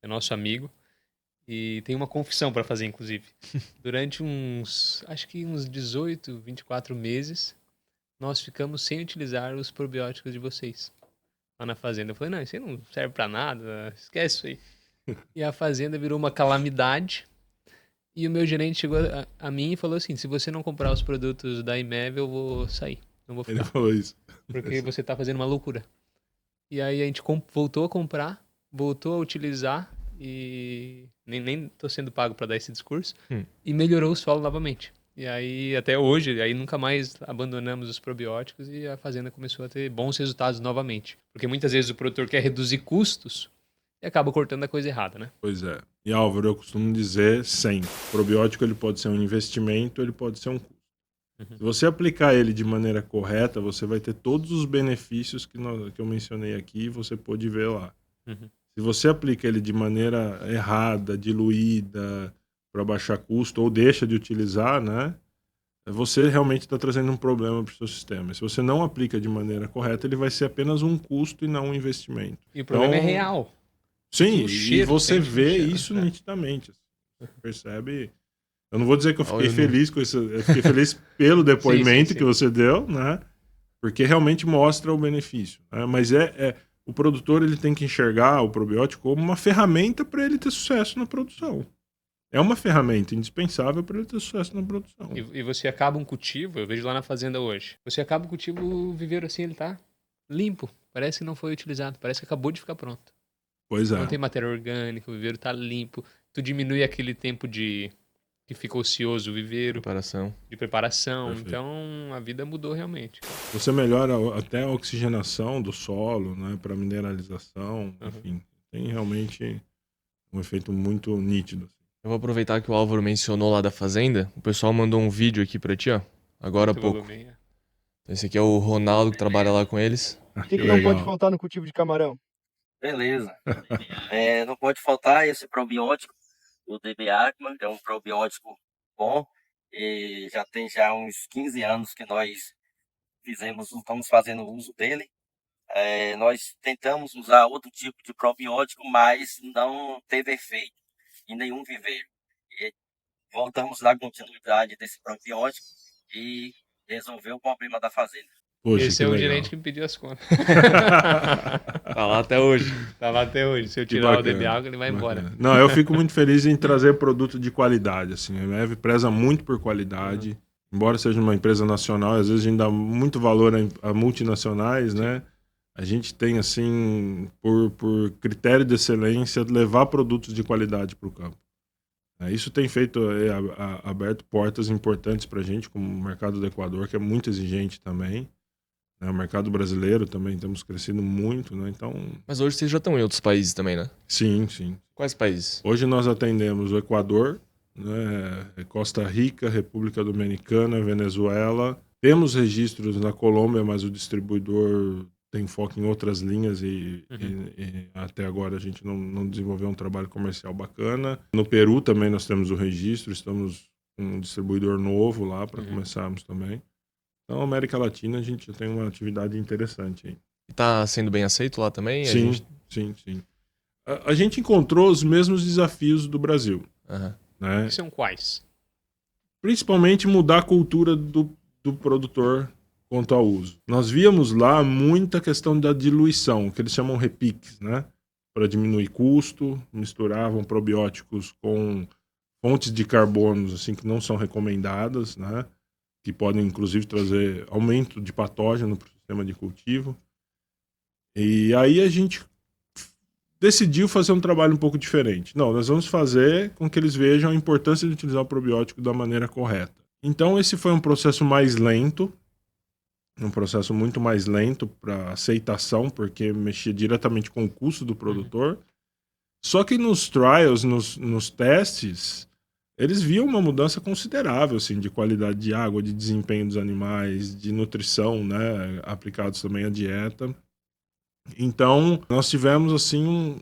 É nosso amigo. E tem uma confissão para fazer, inclusive. Durante acho que uns 18, 24 meses, nós ficamos sem utilizar os probióticos de vocês. Lá na fazenda. Eu falei, não, isso aí não serve pra nada, esquece isso aí. E a fazenda virou uma calamidade. E o meu gerente chegou a mim e falou assim, se você não comprar os produtos da IMEV, eu vou sair. Não vou Ele ficar. falou isso. Porque você tá fazendo uma loucura. E aí a gente voltou a comprar, voltou a utilizar e nem tô sendo pago para dar esse discurso. E melhorou o solo novamente. E aí até hoje, aí nunca mais abandonamos os probióticos e a fazenda começou a ter bons resultados novamente. Porque muitas vezes o produtor quer reduzir custos e acaba cortando a coisa errada, né? Pois é. E Álvaro, eu costumo dizer sempre, o probiótico ele pode ser um investimento, ele pode ser um custo. Se você aplicar ele de maneira correta, você vai ter todos os benefícios que eu mencionei aqui e você pode ver lá. Se você aplica ele de maneira errada, diluída, para baixar custo, ou deixa de utilizar, né? Você realmente está trazendo um problema para o seu sistema. Se você não aplica de maneira correta, ele vai ser apenas um custo e não um investimento. E o problema Então, é real. Sim, O e cheiro, você sente o vê cheiro, isso né? nitidamente. Você percebe. Eu não vou dizer que eu fiquei Eu não- feliz com isso. Eu fiquei feliz pelo depoimento sim. que você deu, né? Porque realmente mostra o benefício. Né? Mas o produtor ele tem que enxergar o probiótico como uma ferramenta para ele ter sucesso na produção. É uma ferramenta indispensável para ele ter sucesso na produção. E você acaba um cultivo, eu vejo lá na fazenda hoje. Você acaba um cultivo, o viveiro assim, ele tá limpo. Parece que não foi utilizado, parece que acabou de ficar pronto. Pois é. Não tem matéria orgânica, o viveiro tá limpo. Tu diminui aquele tempo de que fica ocioso o viveiro Preparação. de preparação. Perfeito. Então a vida mudou realmente. Você melhora até a oxigenação do solo, né, para mineralização, enfim, tem realmente um efeito muito nítido. Eu vou aproveitar que o Álvaro mencionou lá da fazenda. O pessoal mandou um vídeo aqui pra ti, ó. Agora há Muito pouco. volume, é. Então, esse aqui é o Ronaldo que trabalha lá com eles. O que não pode faltar no cultivo de camarão? Beleza. Não pode faltar esse probiótico, o DB Aqua, é um probiótico bom. E já tem uns 15 anos que nós estamos fazendo uso dele. Nós tentamos usar outro tipo de probiótico, mas não teve efeito em nenhum viveiro. E voltamos à continuidade desse probiótico e resolver o problema da fazenda. Poxa, Esse que é o legal. gerente que me pediu as contas. Tá lá até hoje. Tá lá até hoje. Se eu Que tirar o bacana, DB Água, ele vai embora. bacana. Não, eu fico muito feliz em trazer produto de qualidade, assim. A Ambev preza muito por qualidade. Embora seja uma empresa nacional, às vezes a gente dá muito valor a multinacionais, né? A gente tem, assim, por critério de excelência, levar produtos de qualidade para o campo. Isso tem feito, aberto portas importantes para a gente, como o mercado do Equador, que é muito exigente também. O mercado brasileiro também temos crescido muito, né? Então, Mas hoje vocês já estão em outros países também, né? sim, sim. Quais países? Hoje nós atendemos o Equador, né, Costa Rica, República Dominicana, Venezuela. Temos registros na Colômbia, mas o distribuidor tem foco em outras linhas e até agora a gente não desenvolveu um trabalho comercial bacana. No Peru também nós temos o registro, estamos com um distribuidor novo lá para começarmos também. Então, América Latina, a gente já tem uma atividade interessante aí. E tá sendo bem aceito lá também? Sim, sim. A gente encontrou os mesmos desafios do Brasil, Aham. né? Que são quais? Principalmente mudar a cultura do produtor quanto ao uso. Nós víamos lá muita questão da diluição, que eles chamam repiques, né? Para diminuir custo, misturavam probióticos com fontes de carbonos assim, que não são recomendadas, né? Que podem, inclusive, trazer aumento de patógeno para o sistema de cultivo. E aí a gente decidiu fazer um trabalho um pouco diferente. Não, nós vamos fazer com que eles vejam a importância de utilizar o probiótico da maneira correta. Então esse foi um processo mais lento, um processo muito mais lento para aceitação, porque mexia diretamente com o custo do produtor. Só que nos trials, nos testes, eles viam uma mudança considerável, assim, de qualidade de água, de desempenho dos animais, de nutrição, né, aplicados também à dieta. Então, nós tivemos, assim,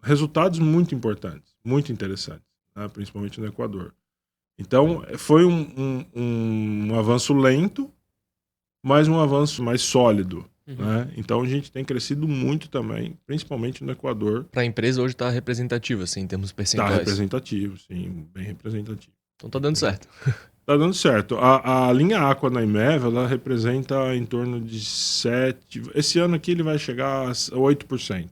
resultados muito importantes, muito interessantes, né, principalmente no Equador. Então, foi um avanço lento, mas um avanço mais sólido. Né? Então, a gente tem crescido muito também, principalmente no Equador. Pra empresa hoje tá representativa, assim, em termos percentuais. Está representativo, sim, bem representativo. Então tá dando certo. Tá dando certo. A linha Aqua na Ambev, ela representa em torno de 7%. Esse ano aqui ele vai chegar a 8%,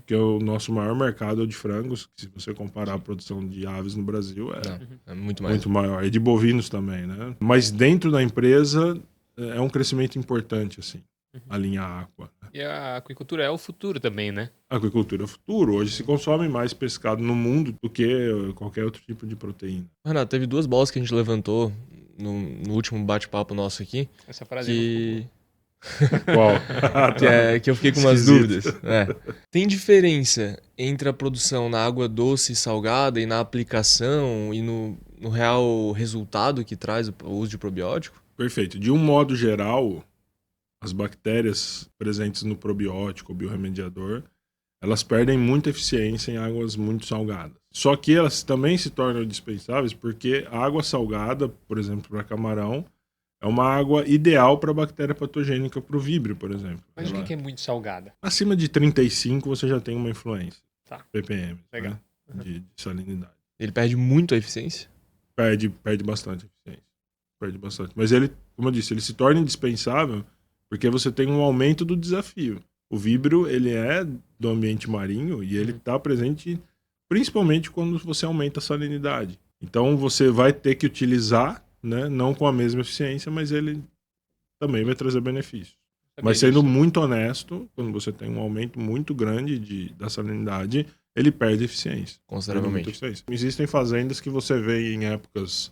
que é o nosso maior mercado de frangos. Se você comparar a produção de aves no Brasil, É muito mais. muito maior. E de bovinos também, né? Mas dentro da empresa é um crescimento importante, assim, a linha Aqua. E a aquicultura é o futuro também, né? A agricultura é o futuro. Hoje se consome mais pescado no mundo do que qualquer outro tipo de proteína. Renato, teve duas bolas que a gente levantou no último bate-papo nosso aqui, Essa frase que, Qual? que eu fiquei com umas Esquisito. dúvidas. Tem diferença entre a produção na água doce e salgada e na aplicação e no real resultado que traz o uso de probiótico? Perfeito. De um modo geral, as bactérias presentes no probiótico, o biorremediador, elas perdem muita eficiência em águas muito salgadas. Só que elas também se tornam dispensáveis porque a água salgada, por exemplo, para camarão, é uma água ideal para bactéria patogênica para o víbrio, por exemplo. Mas o que é muito salgada? Acima de 35 você já tem uma influência. Tá. ppm, Legal. né? De salinidade. Ele perde muito a eficiência? Perde bastante eficiência. Perde bastante. Mas ele, como eu disse, ele se torna indispensável porque você tem um aumento do desafio. O víbrio, ele é do ambiente marinho e ele está presente principalmente quando você aumenta a salinidade. Então você vai ter que utilizar, né, não com a mesma eficiência, mas ele também vai trazer benefícios. Mas sendo muito honesto, quando você tem um aumento muito grande da salinidade, ele perde eficiência. Consideravelmente. Perde muita eficiência. Existem fazendas que você vê em épocas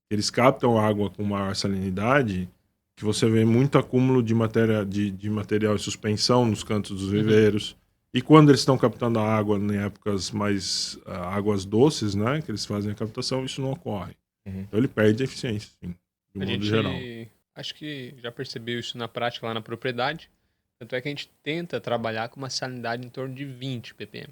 que eles captam água com maior salinidade, que você vê muito acúmulo de material em suspensão nos cantos dos viveiros. E quando eles estão captando a água em épocas mais águas doces, né, que eles fazem a captação, isso não ocorre. Então ele perde a eficiência, sim, de A modo gente geral. acho que já percebeu isso na prática lá na propriedade. Tanto é que a gente tenta trabalhar com uma salinidade em torno de 20 ppm.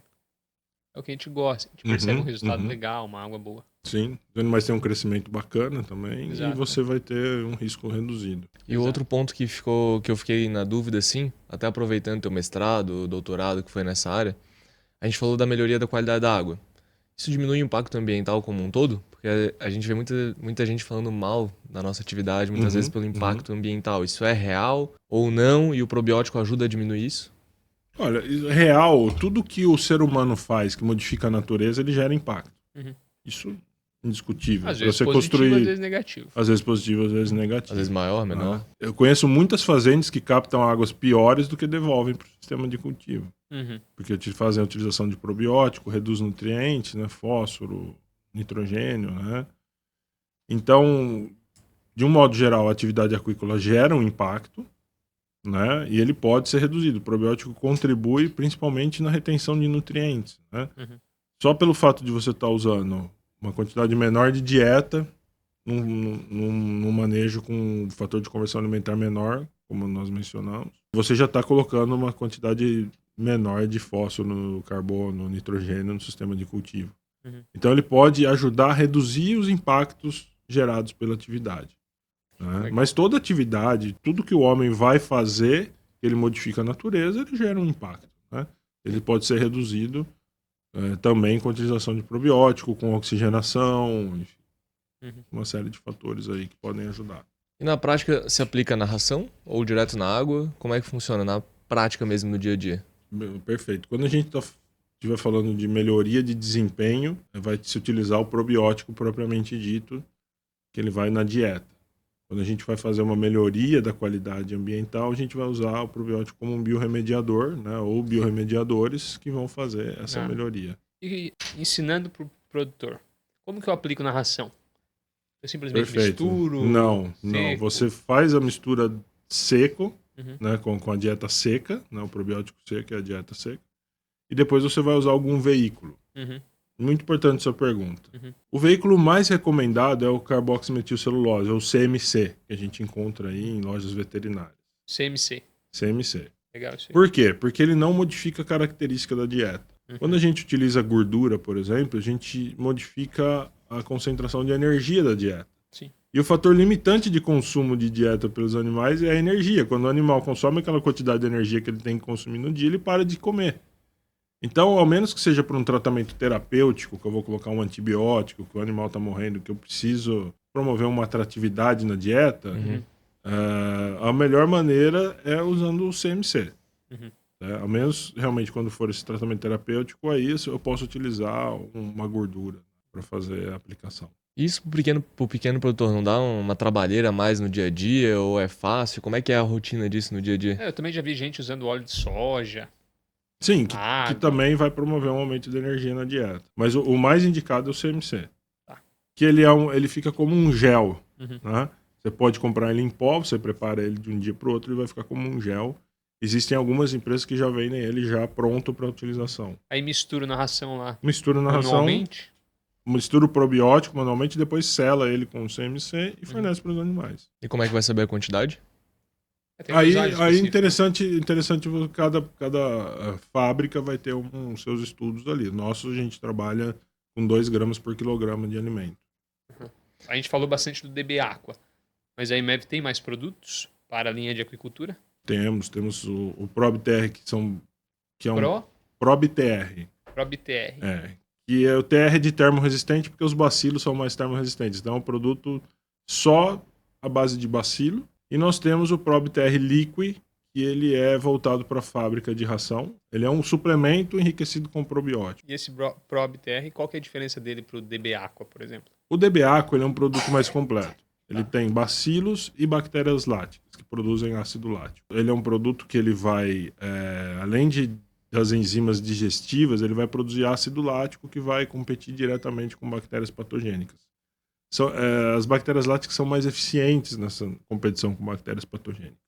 É o que a gente gosta. A gente percebe um resultado legal, uma água boa. Sim, os animais têm um crescimento bacana também. Exato. E você vai ter um risco reduzido. E o outro ponto que eu fiquei na dúvida, assim, até aproveitando teu mestrado, doutorado que foi nessa área, a gente falou da melhoria da qualidade da água. Isso diminui o impacto ambiental como um todo? Porque a gente vê muita gente falando mal da nossa atividade, muitas vezes pelo impacto ambiental. Isso é real ou não? E o probiótico ajuda a diminuir isso? Olha, real, tudo que o ser humano faz que modifica a natureza, ele gera impacto. Isso é indiscutível. Às Pra vezes você positivo, construir, às vezes negativo. às vezes positivo, às vezes negativo. Às vezes maior, menor? Eu conheço muitas fazendas que captam águas piores do que devolvem para o sistema de cultivo. Porque fazem a utilização de probiótico, reduz nutrientes, né, fósforo, nitrogênio, né? Então, de um modo geral, a atividade aquícola gera um impacto, né? E ele pode ser reduzido. O probiótico contribui principalmente na retenção de nutrientes, né? Só pelo fato de você estar usando uma quantidade menor de dieta num manejo com um fator de conversão alimentar menor, como nós mencionamos, você já está colocando uma quantidade menor de fósforo, carbono, nitrogênio no sistema de cultivo. Então ele pode ajudar a reduzir os impactos gerados pela atividade. Né? Mas toda atividade, tudo que o homem vai fazer, ele modifica a natureza, ele gera um impacto. Né? Ele pode ser reduzido também com a utilização de probiótico, com oxigenação, enfim, uma série de fatores aí que podem ajudar. E na prática se aplica na ração ou direto na água? Como é que funciona na prática mesmo no dia a dia? Perfeito. Quando a gente estiver falando de melhoria de desempenho, vai se utilizar o probiótico propriamente dito, que ele vai na dieta. Quando a gente vai fazer uma melhoria da qualidade ambiental, a gente vai usar o probiótico como um biorremediador, né, ou biorremediadores que vão fazer essa melhoria. E ensinando para o produtor, como que eu aplico na ração? Eu simplesmente Perfeito. misturo? Não. Você faz a mistura seco, né, com a dieta seca, né, o probiótico seco é a dieta seca, e depois você vai usar algum veículo. Muito importante essa pergunta. O veículo mais recomendado é o carboximetilcelulose, ou CMC, que a gente encontra aí em lojas veterinárias. CMC. Legal isso aí. Por quê? Porque ele não modifica a característica da dieta. Quando a gente utiliza gordura, por exemplo, a gente modifica a concentração de energia da dieta. Sim. E o fator limitante de consumo de dieta pelos animais é a energia. Quando o animal consome aquela quantidade de energia que ele tem que consumir no dia, ele para de comer. Então, ao menos que seja por um tratamento terapêutico, que eu vou colocar um antibiótico, que o animal está morrendo, que eu preciso promover uma atratividade na dieta, a melhor maneira é usando o CMC. Ao menos, realmente, quando for esse tratamento terapêutico, aí eu posso utilizar uma gordura para fazer a aplicação. Isso pro pequeno produtor não dá uma trabalheira a mais no dia a dia, ou é fácil? Como é que é a rotina disso no dia a dia? Eu também já vi gente usando óleo de soja. Sim, que também vai promover um aumento de energia na dieta. Mas o mais indicado é o CMC. Que ele fica como um gel. Né? Você pode comprar ele em pó, você prepara ele de um dia para o outro e vai ficar como um gel. Existem algumas empresas que já vendem ele já pronto para utilização. Aí mistura na ração lá. Mistura na ração. Mistura o probiótico manualmente, depois sela ele com o CMC e fornece para os animais. E como é que vai saber a quantidade? Aí interessante, cada fábrica vai ter seus estudos ali. Nosso, a gente trabalha com 2 gramas por quilograma de alimento. A gente falou bastante do DB Aqua, mas a IMEV tem mais produtos para a linha de aquicultura? Temos o ProbTR, que é um ProbTR. ProbTR. Que é o TR de termorresistente, porque os bacilos são mais termorresistentes. Então é um produto só à base de bacilo. E nós temos o ProbTR Liquid, que ele é voltado para a fábrica de ração. Ele é um suplemento enriquecido com probiótico. E esse ProbTR, qual que é a diferença dele para o DB Aqua, por exemplo? O DB Aqua ele é um produto mais completo. Ele tem bacilos e bactérias láticas, que produzem ácido lático. Ele é um produto que ele vai, além de das enzimas digestivas, ele vai produzir ácido lático que vai competir diretamente com bactérias patogênicas. As bactérias láticas são mais eficientes nessa competição com bactérias patogênicas.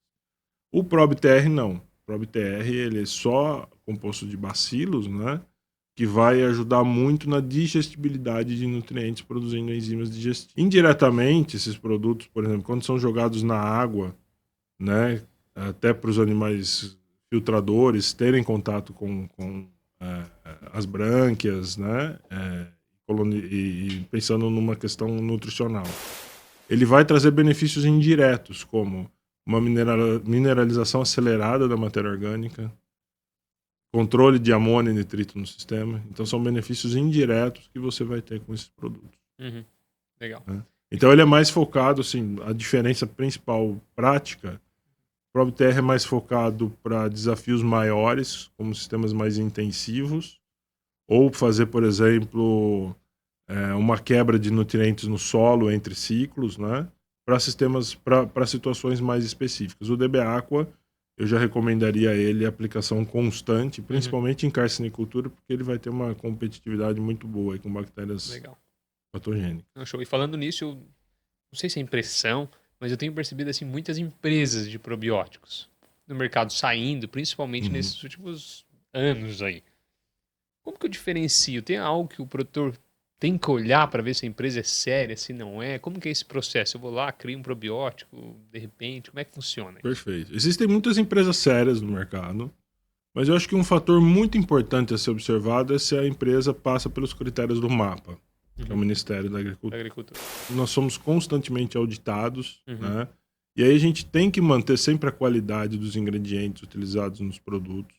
O ProbTR não. O ProbTR ele é só composto de bacilos, né? Que vai ajudar muito na digestibilidade de nutrientes produzindo enzimas digestivas. Indiretamente, esses produtos, por exemplo, quando são jogados na água, né? Até para os animais filtradores terem contato com as brânquias, né? E pensando numa questão nutricional. Ele vai trazer benefícios indiretos, como uma mineralização acelerada da matéria orgânica, controle de amônia e nitrito no sistema. Então, são benefícios indiretos que você vai ter com esses produtos. Legal. Então, ele é mais focado, assim, a diferença principal prática, o ProbTR é mais focado para desafios maiores, como sistemas mais intensivos, ou fazer, por exemplo, uma quebra de nutrientes no solo entre ciclos, né? Para situações mais específicas. O DB Aqua, eu já recomendaria a ele a aplicação constante, principalmente em carcinicultura, porque ele vai ter uma competitividade muito boa aí com bactérias patogênicas. Show. E falando nisso, eu não sei se é impressão, mas eu tenho percebido assim, muitas empresas de probióticos no mercado saindo, principalmente nesses últimos anos aí. Como que eu diferencio? Tem algo que o produtor tem que olhar para ver se a empresa é séria, se não é? Como que é esse processo? Eu vou lá, crio um probiótico, de repente, como é que funciona? Perfeito. Existem muitas empresas sérias no mercado, mas eu acho que um fator muito importante a ser observado é se a empresa passa pelos critérios do MAPA, que é o Ministério da Agricultura. Nós somos constantemente auditados, né? E aí a gente tem que manter sempre a qualidade dos ingredientes utilizados nos produtos.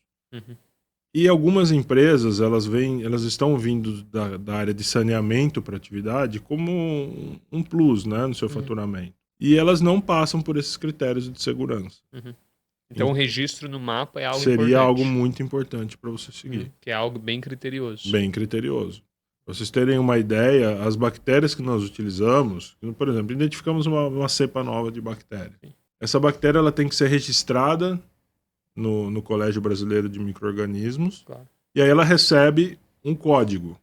E algumas empresas, elas estão vindo da área de saneamento para atividade como um plus, né, no seu faturamento. E elas não passam por esses critérios de segurança. Então o registro no mapa é algo Seria importante. algo muito importante para você seguir. Que é algo bem criterioso. Bem criterioso. Para vocês terem uma ideia, as bactérias que nós utilizamos, por exemplo, identificamos uma cepa nova de bactéria. Essa bactéria ela tem que ser registrada no Colégio Brasileiro de Micro-Organismos, e aí ela recebe um código.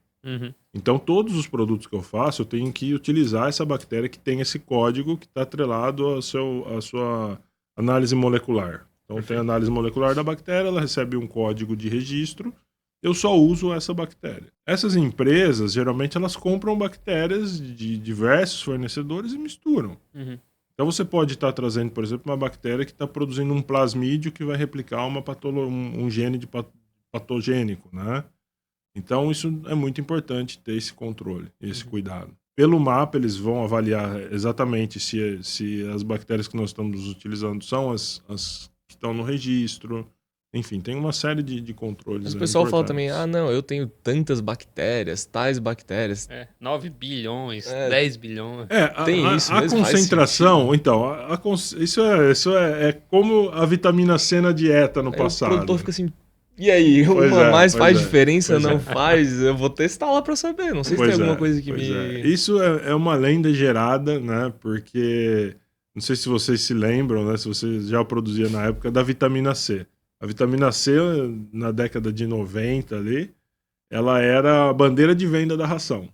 Então, todos os produtos que eu faço, eu tenho que utilizar essa bactéria que tem esse código que está atrelado à sua análise molecular. Então, tem a análise molecular da bactéria, ela recebe um código de registro, eu só uso essa bactéria. Essas empresas, geralmente, elas compram bactérias de diversos fornecedores e misturam. Então você pode estar trazendo, por exemplo, uma bactéria que está produzindo um plasmídio que vai replicar um gene de patogênico, né? Então isso é muito importante ter esse controle, esse cuidado. Pelo mapa eles vão avaliar exatamente se as bactérias que nós estamos utilizando são as que estão no registro. Enfim, tem uma série de controles. Mas o pessoal fala também, não, eu tenho tantas bactérias, tais bactérias. 9 bilhões, 10 bilhões. Tem isso a mesmo, concentração, então, isso é como a vitamina C na dieta no passado. O produtor fica assim, e aí, faz diferença, não faz? Eu vou testar lá pra saber, não sei se tem alguma coisa que me... Isso é uma lenda gerada, né, porque, não sei se vocês se lembram, né, se você já produzia na época da vitamina C. A vitamina C, na década de 90 ali, ela era a bandeira de venda da ração.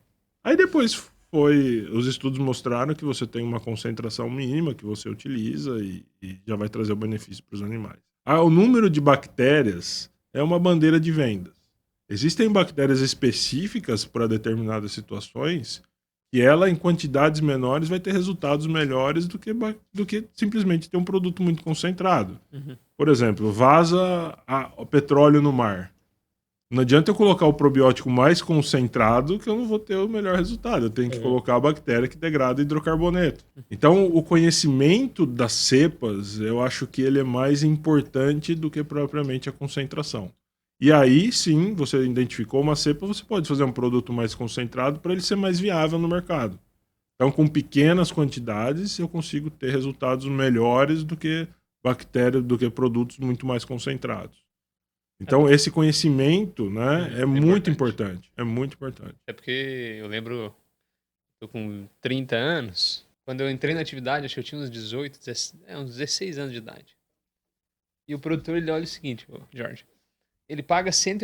Aí depois os estudos mostraram que você tem uma concentração mínima que você utiliza e já vai trazer o benefício para os animais. O número de bactérias é uma bandeira de vendas. Existem bactérias específicas para determinadas situações que ela, em quantidades menores, vai ter resultados melhores do que simplesmente ter um produto muito concentrado. Por exemplo, vaza o petróleo no mar. Não adianta eu colocar o probiótico mais concentrado que eu não vou ter o melhor resultado. Eu tenho que colocar a bactéria que degrada hidrocarboneto. Então, o conhecimento das cepas, eu acho que ele é mais importante do que propriamente a concentração. E aí, sim, você identificou uma cepa, você pode fazer um produto mais concentrado para ele ser mais viável no mercado. Então, com pequenas quantidades, eu consigo ter resultados melhores do que produtos muito mais concentrados. Então, esse conhecimento, né, é muito importante. É muito importante. É porque eu lembro, tô com 30 anos, quando eu entrei na atividade, acho que eu tinha uns 16 anos de idade. E o produtor, ele olha o seguinte, Jorge, ele paga R$ 100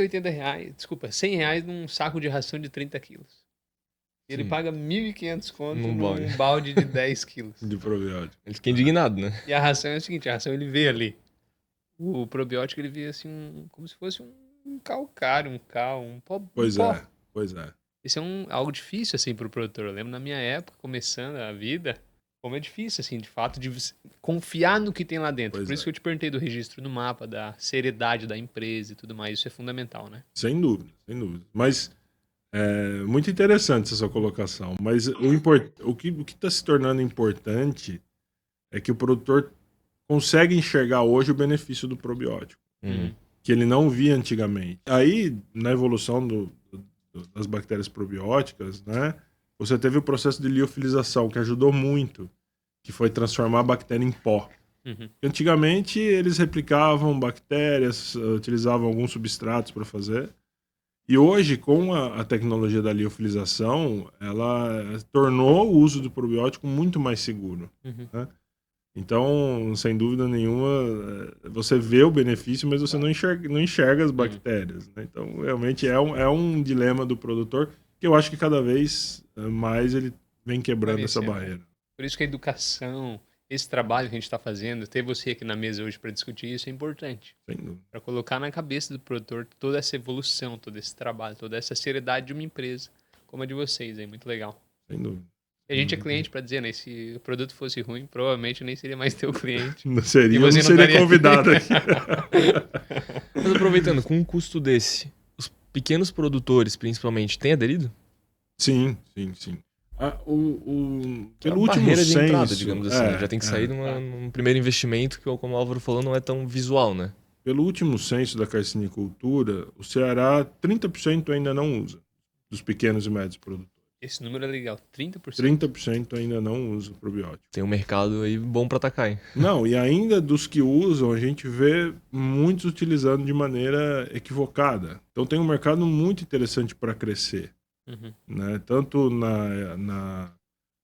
num saco de ração de 30 quilos. Ele Sim. paga 1.500 conto Num num balde de 10 quilos. De probiótico. Ele fica indignado, né? E a ração é o seguinte, a ração ele vê ali. O probiótico ele vê assim, como se fosse um calcário, um cal, um pó. Pois um pó. é, pois é. Isso é algo difícil, assim, pro produtor. Eu lembro na minha época, começando a vida, como é difícil, assim, de fato, de você confiar no que tem lá dentro. Pois Por isso é. que eu te perguntei do registro no mapa, da seriedade da empresa e tudo mais. Isso é fundamental, né? Sem dúvida, sem dúvida. Mas é muito interessante essa sua colocação. Mas o que está se tornando importante é que o produtor consegue enxergar hoje o benefício do probiótico, Uhum. que ele não via antigamente. Aí, na evolução das bactérias probióticas, né, você teve o processo de liofilização, que ajudou muito, que foi transformar a bactéria em pó. Uhum. Antigamente, eles replicavam bactérias, utilizavam alguns substratos para fazer. E hoje, com a tecnologia da liofilização, ela tornou o uso do probiótico muito mais seguro. Uhum. Né? Então, sem dúvida nenhuma, você vê o benefício, mas você não enxerga as bactérias. Né? Então, realmente é um dilema do produtor que eu acho que cada vez mais ele vem quebrando essa barreira. Por isso que a educação, esse trabalho que a gente está fazendo, ter você aqui na mesa hoje para discutir isso é importante. Sem dúvida. Para colocar na cabeça do produtor toda essa evolução, todo esse trabalho, toda essa seriedade de uma empresa como a de vocês. É muito legal. Sem dúvida. E a gente é cliente para dizer, né? Se o produto fosse ruim, provavelmente eu nem seria mais teu cliente. Não seria, E você eu não não seria estaria convidado aqui. Mas aproveitando, com um custo desse, os pequenos produtores, principalmente, têm aderido? Sim, sim, sim. Que é Pelo uma último barreira de censo, entrada, digamos assim. Já tem que sair num primeiro investimento que, como o Álvaro falou, não é tão visual, né? Pelo último censo da carcinicultura, o Ceará 30% ainda não usa, dos pequenos e médios produtores. Esse número é legal, 30%. 30% ainda não usa probiótico. Tem um mercado aí bom para atacar, hein? Não, e ainda dos que usam, a gente vê muitos utilizando de maneira equivocada. Então tem um mercado muito interessante para crescer. Uhum. Né? Tanto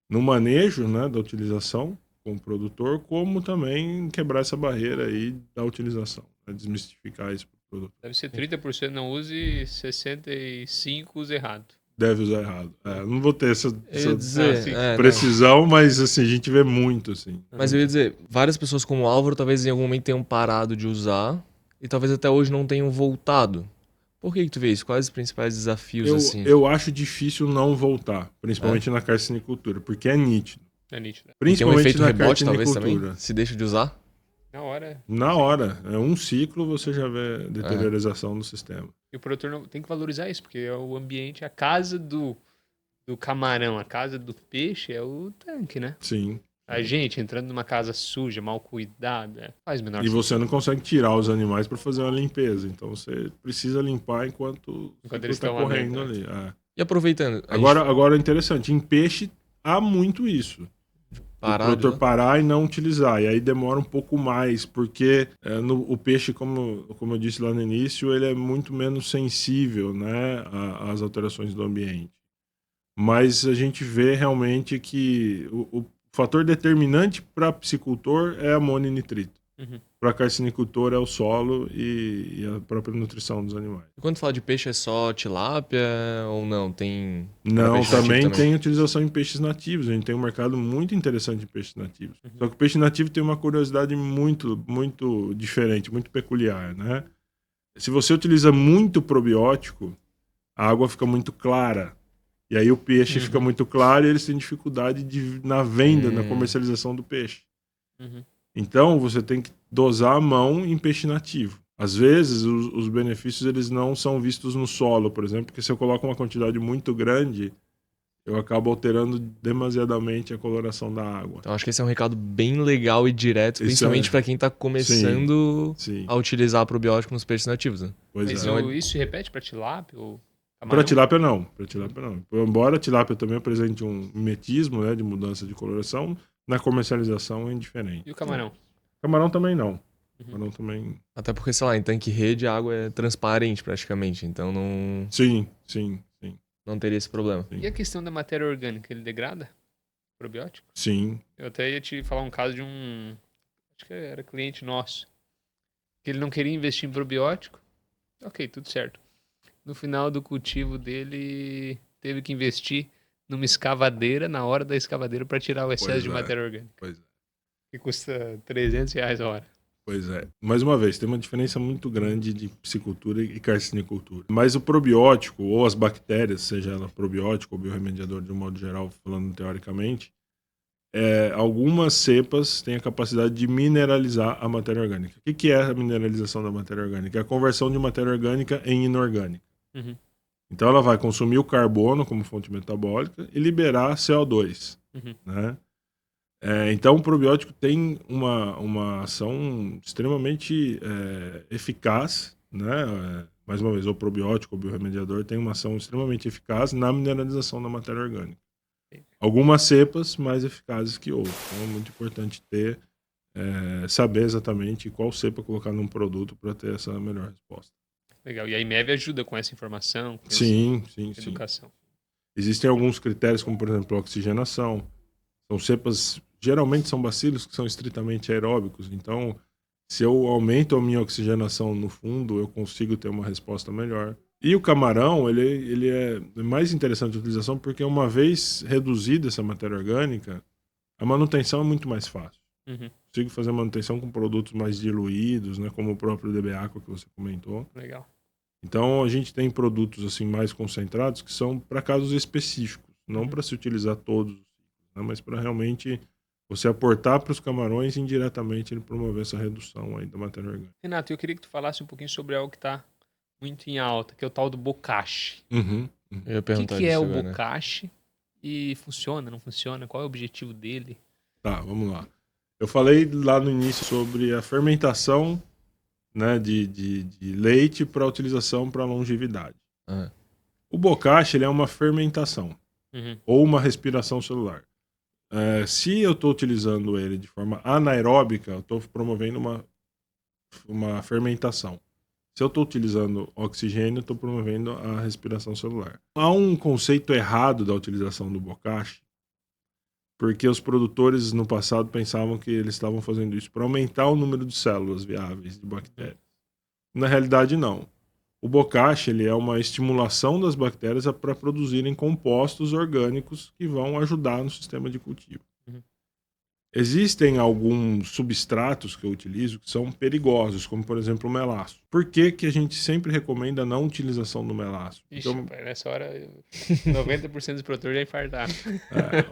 no manejo, né, da utilização com o produtor, como também quebrar essa barreira aí da utilização, né? Desmistificar isso para o produtor. Deve ser 30% não use e 65% use errado. Deve usar errado. Não vou ter essa Dizer, precisão, mas assim, a gente vê muito. Assim. Mas eu ia dizer, várias pessoas como o Álvaro talvez em algum momento tenham parado de usar e talvez até hoje não tenham voltado. Por que tu vê isso? Quais os principais desafios, assim? Eu acho difícil não voltar, principalmente na carcinicultura, porque é nítido. É nítido. Principalmente tem um efeito na rebote, talvez, carcinicultura. também? Se deixa de usar? Na hora. Na hora. É um ciclo, você já vê deteriorização do sistema. E o produtor tem que valorizar isso, porque é o ambiente, a casa do camarão, a casa do peixe é o tanque, né? Sim. A gente entrando numa casa suja, mal cuidada, faz o menor E sentido. você não consegue tirar os animais para fazer uma limpeza. Então você precisa limpar enquanto eles está estão lá correndo dentro, ali. E aproveitando... Agora é interessante, em peixe há muito isso. O produtor parar e não utilizar. E aí demora um pouco mais, porque o peixe, como eu disse lá no início, ele é muito menos sensível, né, às alterações do ambiente. Mas a gente vê realmente que o fator determinante para piscicultor é amônio e nitrito. Uhum. Para carcinicultor é o solo e a própria nutrição dos animais. E quando fala de peixe é só tilápia ou não? Tem... Não, peixe nativo também tem utilização em peixes nativos. A gente tem um mercado muito interessante em peixes nativos. Uhum. Só que o peixe nativo tem uma curiosidade muito, muito diferente, muito peculiar, né? Se você utiliza muito probiótico, a água fica muito clara. E aí o peixe fica muito claro e eles têm dificuldade na venda, na comercialização do peixe. Uhum. Então você tem que dosar a mão em peixe nativo. Às vezes os benefícios eles não são vistos no solo, por exemplo, porque se eu coloco uma quantidade muito grande, eu acabo alterando demasiadamente a coloração da água. Então acho que esse é um recado bem legal e direto, principalmente para quem está começando a utilizar probiótico nos peixes nativos. Né? Pois Mas isso se repete para tilápia ou camarão? Para tilápia não. Embora a tilápia também apresente um mimetismo, né, de mudança de coloração, na comercialização é indiferente. E o camarão? Camarão também não. Camarão também... Até porque, sei lá, em tanque-rede a água é transparente praticamente, então não... Sim. Não teria esse problema. E a questão da matéria orgânica, ele degrada? Probiótico? Sim. Eu até ia te falar um caso de acho que era cliente nosso, que ele não queria investir em probiótico, Ok, tudo certo. No final do cultivo dele, teve que investir numa escavadeira na hora da escavadeira para tirar o excesso Pois de é. matéria orgânica, Pois é. que custa R$ 300 a hora. Pois é. Mais uma vez, tem uma diferença muito grande de piscicultura e carcinicultura. Mas o probiótico, ou as bactérias, seja ela probiótico ou biorremediador de um modo geral, falando teoricamente, algumas cepas têm a capacidade de mineralizar a matéria orgânica. O que é a mineralização da matéria orgânica? É a conversão de matéria orgânica em inorgânica. Uhum. Então ela vai consumir o carbono como fonte metabólica e liberar CO2. Uhum. Né? Então o probiótico tem uma ação extremamente eficaz, né? Mais uma vez, o probiótico, o biorremediador, tem uma ação extremamente eficaz na mineralização da matéria orgânica. Algumas cepas mais eficazes que outras. Então é muito importante saber exatamente qual cepa colocar num produto para ter essa melhor resposta. Legal. E a IMEV ajuda com essa informação, com Sim. essa educação. Existem alguns critérios, como por exemplo a oxigenação. São cepas, geralmente são bacilos que são estritamente aeróbicos. Então, se eu aumento a minha oxigenação no fundo, eu consigo ter uma resposta melhor. E o camarão, ele é mais interessante de utilização porque uma vez reduzida essa matéria orgânica, a manutenção é muito mais fácil. Uhum. Consigo fazer manutenção com produtos mais diluídos, né, como o próprio DBA que você comentou. Legal. Então a gente tem produtos assim mais concentrados que são para casos específicos, não para se utilizar todos, né, mas para realmente você aportar para os camarões indiretamente ele promover essa redução aí da matéria orgânica. Renato, eu queria que tu falasse um pouquinho sobre algo que está muito em alta, que é o tal do bocashi. Uhum. Eu ia O perguntar que é disso o agora, né? bocashi e funciona, não funciona? Qual é o objetivo dele? Tá, vamos lá. Eu falei lá no início sobre a fermentação, né, de leite para utilização para longevidade. Aham. O bocashi ele é uma fermentação Uhum. ou uma respiração celular. Se eu estou utilizando ele de forma anaeróbica, eu estou promovendo uma fermentação. Se eu estou utilizando oxigênio, eu estou promovendo a respiração celular. Há um conceito errado da utilização do bocashi, porque os produtores no passado pensavam que eles estavam fazendo isso para aumentar o número de células viáveis de bactérias. Na realidade, não. O bocashi ele é uma estimulação das bactérias para produzirem compostos orgânicos que vão ajudar no sistema de cultivo. Uhum. Existem alguns substratos que eu utilizo que são perigosos, como por exemplo o melaço. Por que que a gente sempre recomenda a não utilização do melaço? Ixi, Então, rapaz, nessa hora 90% dos produtores já infartaram.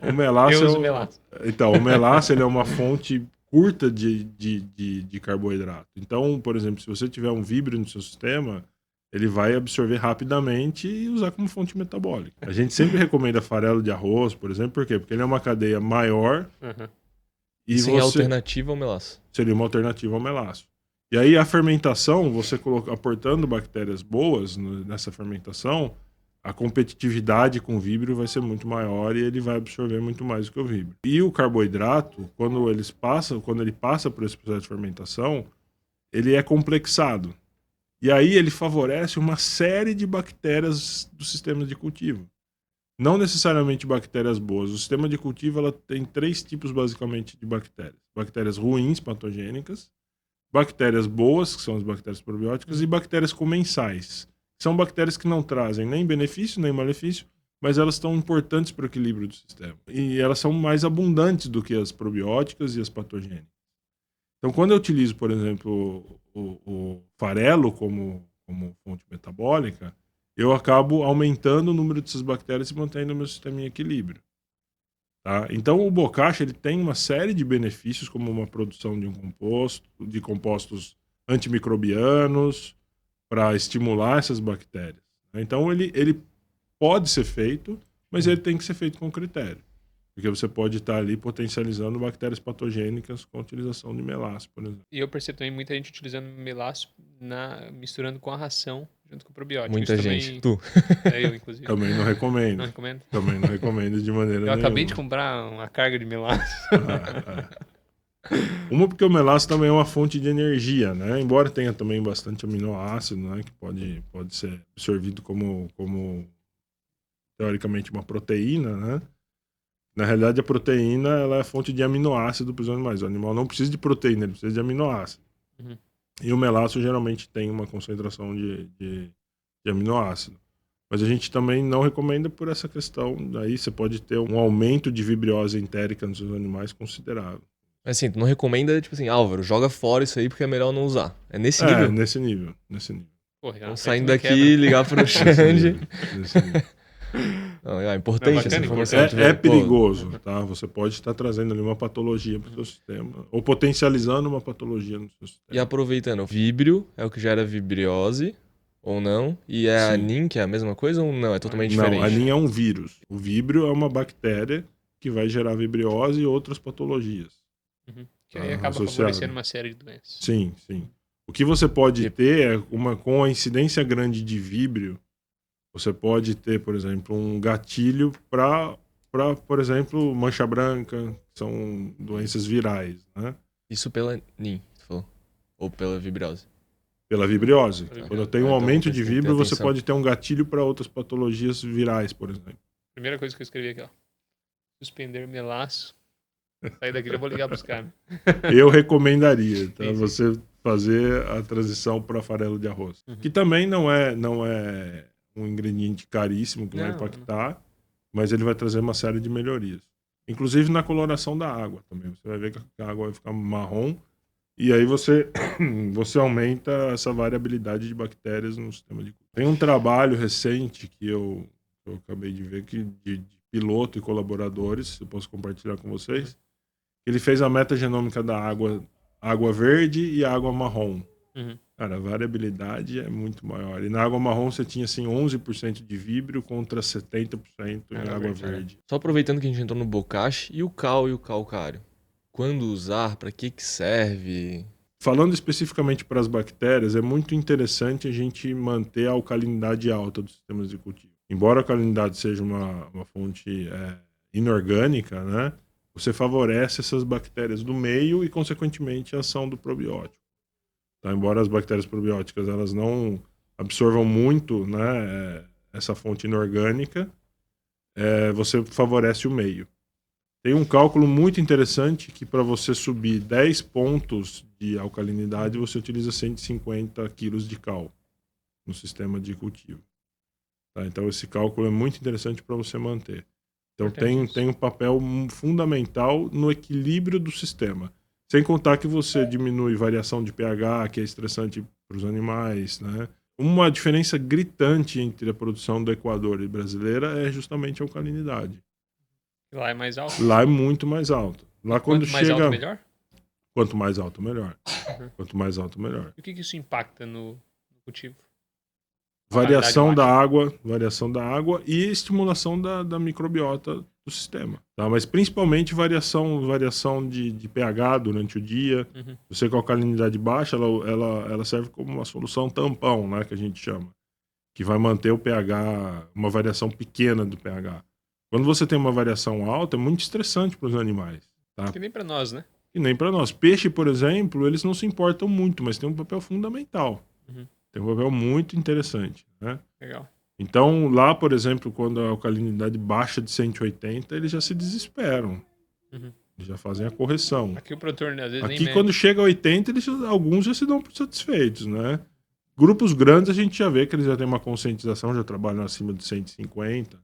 o melaço Eu uso melaço. Então, o melaço ele é uma fonte curta de carboidrato. Então, por exemplo, se você tiver um víbrio no seu sistema, ele vai absorver rapidamente e usar como fonte metabólica. A gente sempre recomenda farelo de arroz, por exemplo, por quê? Porque ele é uma cadeia maior Uhum. e Sem alternativa ao melaço. seria uma alternativa ao melaço. E aí a fermentação, você aportando bactérias boas nessa fermentação, a competitividade com o víbrio vai ser muito maior e ele vai absorver muito mais do que o víbrio. E o carboidrato, quando ele passa por esse processo de fermentação, ele é complexado. E aí ele favorece uma série de bactérias do sistema de cultivo. Não necessariamente bactérias boas. O sistema de cultivo ela tem 3 tipos basicamente de bactérias. Bactérias ruins, patogênicas, bactérias boas, que são as bactérias probióticas, e bactérias comensais. São bactérias que não trazem nem benefício, nem malefício, mas elas estão importantes para o equilíbrio do sistema. E elas são mais abundantes do que as probióticas e as patogênicas. Então, quando eu utilizo, por exemplo, o farelo como fonte metabólica, eu acabo aumentando o número dessas bactérias e mantendo o meu sistema em equilíbrio. Tá? Então, o bocashi ele tem uma série de benefícios, como uma produção de compostos antimicrobianos, para estimular essas bactérias. Então, ele pode ser feito, mas ele tem que ser feito com critério. Porque você pode estar ali potencializando bactérias patogênicas com a utilização de melaço, por exemplo. E eu percebo também muita gente utilizando melaço misturando com a ração junto com o probiótico. Muita Isso gente. também... Tu. Eu, inclusive. Também não recomendo. Não recomendo? Também não recomendo de maneira Eu nenhuma. acabei de comprar uma carga de melaço. Uma porque o melaço também é uma fonte de energia, né? Embora tenha também bastante aminoácido, né? Que pode ser absorvido como teoricamente uma proteína, né? Na realidade, a proteína ela é fonte de aminoácido para os animais. O animal não precisa de proteína, ele precisa de aminoácido. Uhum. E o melaço geralmente tem uma concentração de aminoácido. Mas a gente também não recomenda por essa questão. Daí você pode ter um aumento de vibriose entérica nos seus animais considerável. Assim, tu não recomenda, tipo assim, Álvaro, joga fora isso aí porque é melhor não usar. É nesse É, nível? nesse nível. Porra, Então, a saindo frente não daqui, quebra. ligar pro Nesse Xande. nível, nesse nível. Não, é importante Não, essa bacana, informação. tu vê, É pô, perigoso, tá? Você pode estar trazendo ali uma patologia para o seu sistema. Ou potencializando uma patologia no seu sistema. E aproveitando, víbrio é o que gera vibriose, ou não? E é a Sim. NIM, que é a mesma coisa, ou não? É totalmente diferente? Não, a NIM é um vírus. O víbrio é uma bactéria que vai gerar vibriose e outras patologias. Que aí acaba associado. favorecendo uma série de doenças. Sim, sim. O que você pode Tipo? ter é com a incidência grande de víbrio, você pode ter, por exemplo, um gatilho para, por exemplo, mancha branca, que são doenças virais, né? Isso pela NIM, tu falou? Ou pela vibriose? Pela vibriose. Pela Quando tem um então aumento vou de ter que ter víbrio, você atenção. pode ter um gatilho para outras patologias virais, por exemplo. Primeira coisa que eu escrevi aqui, ó. Suspender melaço. Sair daqui, já vou ligar pros caras. Eu recomendaria, tá? Sim, sim. Você fazer a transição para farelo de arroz. Uhum. Que também não é um ingrediente caríssimo que vai Não, impactar, mas ele vai trazer uma série de melhorias. Inclusive na coloração da água também. Você vai ver que a água vai ficar marrom e aí você aumenta essa variabilidade de bactérias no sistema de cultivo. Tem um trabalho recente que eu acabei de ver que de piloto e colaboradores, eu posso compartilhar com vocês. Ele fez a metagenômica da água verde e água marrom. Uhum. Cara, a variabilidade é muito maior. E na água marrom você tinha assim 11% de víbrio contra 70% em Água água verde, verde. Só aproveitando que a gente entrou no bocache, e o cal e o calcário? Quando usar? Pra que serve? Falando especificamente para as bactérias, é muito interessante a gente manter a alcalinidade alta dos sistemas de cultivo. Embora a alcalinidade seja uma fonte inorgânica, né? Você favorece essas bactérias do meio e, consequentemente, a ação do probiótico. Tá? Embora as bactérias probióticas elas não absorvam muito, né, essa fonte inorgânica, você favorece o meio. Tem um cálculo muito interessante que para você subir 10 pontos de alcalinidade, você utiliza 150 quilos de cal no sistema de cultivo. Tá? Então esse cálculo é muito interessante para você manter. Então tem um papel fundamental no equilíbrio do sistema. Sem contar que você diminui variação de pH, que é estressante para os animais, né? Uma diferença gritante entre a produção do Equador e brasileira é justamente a alcalinidade. Lá é mais alto? Lá é muito mais alto. Lá quando Quanto mais chega... alto, melhor? Quanto mais alto, melhor. Uhum. Quanto mais alto, melhor. E o que isso impacta no cultivo? Variação Qualidade da água e estimulação da microbiota do sistema. Tá? Mas principalmente variação de pH durante o dia. Uhum. Você com a alcalinidade baixa, ela serve como uma solução tampão, né, que a gente chama. Que vai manter o pH, uma variação pequena do pH. Quando você tem uma variação alta, é muito estressante para os animais. Tá? Que nem pra nós, né? E nem para nós. Peixe, por exemplo, eles não se importam muito, mas tem um papel fundamental. Uhum. Tem um papel muito interessante, né? Legal. Então, lá, por exemplo, quando a alcalinidade baixa de 180, eles já se desesperam. Uhum. Eles já fazem a correção. Aqui o produtor, né, às vezes, nem Aqui, mede. quando chega a 80, alguns já se dão por satisfeitos, né? Grupos grandes, a gente já vê que eles já têm uma conscientização, já trabalham acima de 150.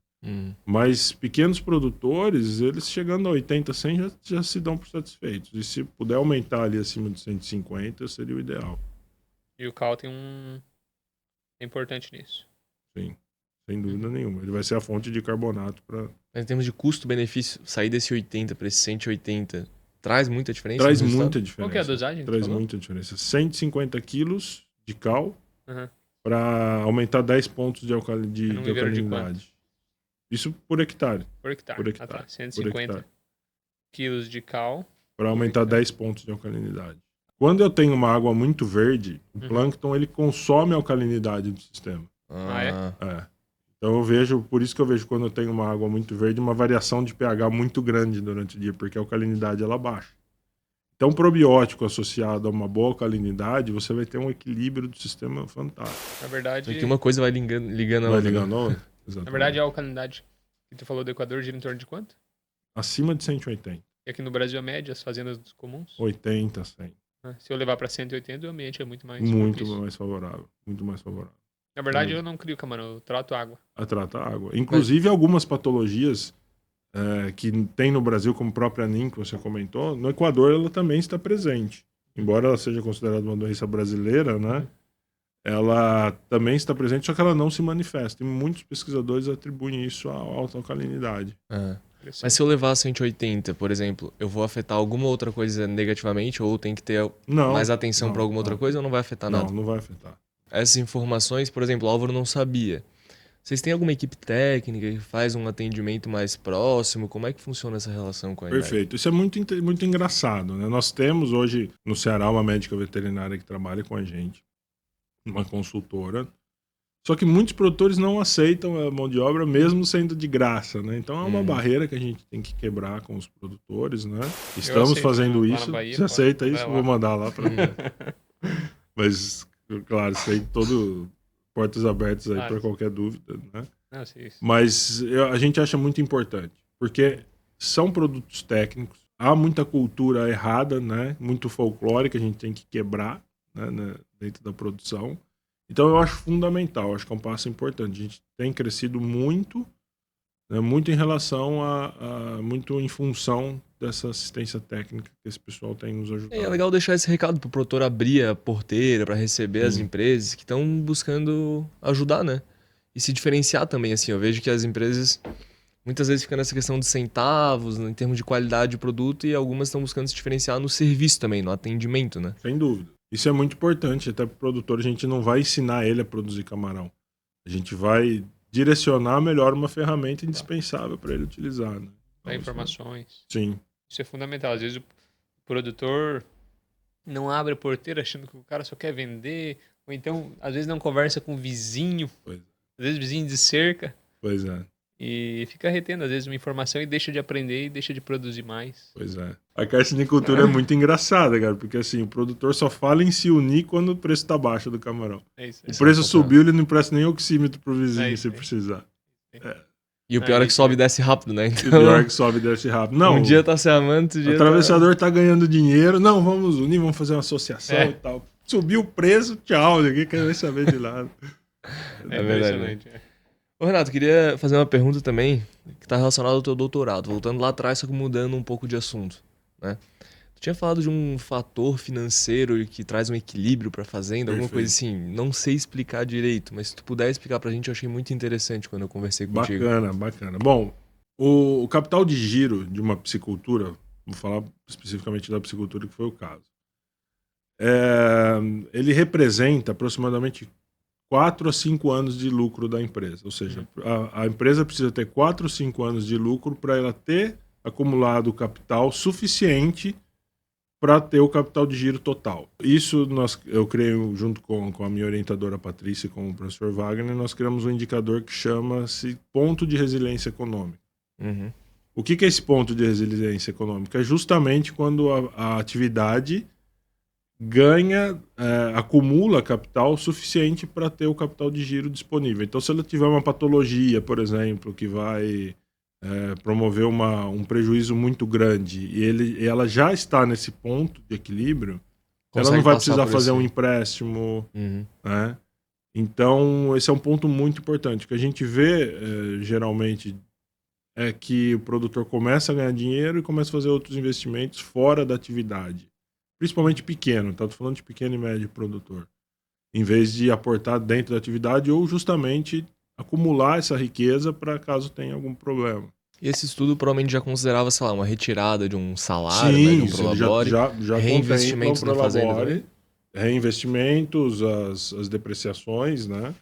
Mas pequenos produtores, eles chegando a 80, 100, já se dão por satisfeitos. E se puder aumentar ali acima de 150, seria o ideal. E o cal tem é importante nisso. Sim, sem dúvida nenhuma. Ele vai ser a fonte de carbonato para... Mas em termos de custo-benefício, sair desse 80 para esse 180 traz muita diferença? Traz no muita resultado? diferença. Qual que é a dosagem que Traz tu falou? muita diferença. 150 quilos de cal Uhum. para aumentar 10 pontos de É num viveiro de alcalinidade. Isso por hectare. Por hectare. Por hectare. Ah, tá. Por 150 hectare. quilos de cal. Para aumentar hectare. 10 pontos de alcalinidade. Quando eu tenho uma água muito verde, o plâncton ele consome a alcalinidade do sistema. Ah, Então por isso que eu vejo quando eu tenho uma água muito verde, uma variação de pH muito grande durante o dia, porque a alcalinidade ela baixa. Então, probiótico associado a uma boa alcalinidade, você vai ter um equilíbrio do sistema fantástico. Na verdade, Aqui uma coisa vai ligando a Vai outra, né? ligando a outra? na Exatamente. verdade, a alcalinidade que tu falou do Equador gira em torno de quanto? Acima de 180. E aqui no Brasil, a média, as fazendas comuns? 80, 100. Se eu levar para 180, o ambiente é muito mais Muito propício. mais favorável. Muito mais favorável. Na verdade, eu não crio camarão, eu trato água. Trata a água. Inclusive, algumas patologias que tem no Brasil, como a própria NIM, que você comentou, no Equador ela também está presente. Embora ela seja considerada uma doença brasileira, né? Ela também está presente, só que ela não se manifesta. E muitos pesquisadores atribuem isso à alta alcalinidade. Mas se eu levar 180, por exemplo, eu vou afetar alguma outra coisa negativamente ou tem que ter mais atenção para alguma outra coisa ou não vai afetar nada? Não vai afetar. Essas informações, por exemplo, o Álvaro não sabia. Vocês têm alguma equipe técnica que faz um atendimento mais próximo? Como é que funciona essa relação com a IMED? Perfeito. Isso é muito engraçado, né? Nós temos hoje no Ceará uma médica veterinária que trabalha com a gente, uma consultora. Só que muitos produtores não aceitam a mão de obra mesmo sendo de graça, né? Então é uma barreira que a gente tem que quebrar com os produtores, né? Estamos aceito, fazendo lá isso. na Bahia, Você aceita isso? vai lá. Vou mandar lá para mim. Mas, claro, isso aí todo portas abertas aí para qualquer dúvida, né? Mas a gente acha muito importante, porque são produtos técnicos, há muita cultura errada, né? Muito folclore que a gente tem que quebrar, né? Dentro da produção. Então eu acho fundamental, acho que é um passo importante. A gente tem crescido muito, né? Muito em relação muito em função dessa assistência técnica que esse pessoal tem nos ajudado. É legal deixar esse recado pro produtor abrir a porteira para receber as empresas que estão buscando ajudar, né? E se diferenciar também, assim. Eu vejo que as empresas muitas vezes ficam nessa questão de centavos, em termos de qualidade de produto, e algumas estão buscando se diferenciar no serviço também, no atendimento, né? Sem dúvida. Isso é muito importante, até para o produtor. A gente não vai ensinar ele a produzir camarão. A gente vai direcionar melhor uma ferramenta indispensável para ele utilizar, né? Dá informações. Sim. Isso é fundamental. Às vezes o produtor não abre a porteira achando que o cara só quer vender, ou então, às vezes, não conversa com o vizinho, às vezes vizinho de cerca. Pois é. E fica retendo, às vezes, uma informação e deixa de aprender e deixa de produzir mais. Pois é. A carcinicultura é muito engraçada, cara, porque assim, o produtor só fala em se unir quando o preço tá baixo do camarão. O preço subiu, ele não empresta nem oxímetro pro vizinho se precisar. E o pior é que sobe e desce rápido, né? Então, o pior é que sobe e desce rápido. Não, um dia tá se amando, outro dia o atravessador tá ganhando dinheiro. Não, vamos unir, vamos fazer uma associação e tal. Subiu o preço, tchau, ninguém quer nem saber de nada. É verdade. Ô, Renato, queria fazer uma pergunta também que tá relacionada ao teu doutorado, voltando lá atrás, só que mudando um pouco de assunto, né? Tu tinha falado de um fator financeiro que traz um equilíbrio para a fazenda, alguma coisa assim. Não sei explicar direito, mas se tu puder explicar pra gente, eu achei muito interessante quando eu conversei contigo. Bacana. Bom, o capital de giro de uma piscicultura, vou falar especificamente da piscicultura que foi o caso, ele representa aproximadamente 4 a 5 anos de lucro da empresa. Ou seja, a empresa precisa ter 4 ou 5 anos de lucro para ela ter acumulado capital suficiente para ter o capital de giro total. Isso eu creio, junto com a minha orientadora Patrícia e com o professor Wagner, nós criamos um indicador que chama-se ponto de resiliência econômica. O que é esse ponto de resiliência econômica? É justamente quando a atividade acumula capital suficiente para ter o capital de giro disponível. Então, se ela tiver uma patologia, por exemplo, que vai promover um prejuízo muito grande e ela já está nesse ponto de equilíbrio, ela não vai precisar fazer um empréstimo, né? Então, esse é um ponto muito importante. O que a gente vê, geralmente, é que o produtor começa a ganhar dinheiro e começa a fazer outros investimentos fora da atividade. Principalmente pequeno, tá? Tô falando de pequeno e médio produtor. Em vez de aportar dentro da atividade ou justamente acumular essa riqueza para caso tenha algum problema. E esse estudo provavelmente já considerava, sei lá, uma retirada de um salário, sim, né, de um prolabore, já reinvestimentos na fazenda também? Reinvestimentos, as depreciações, né?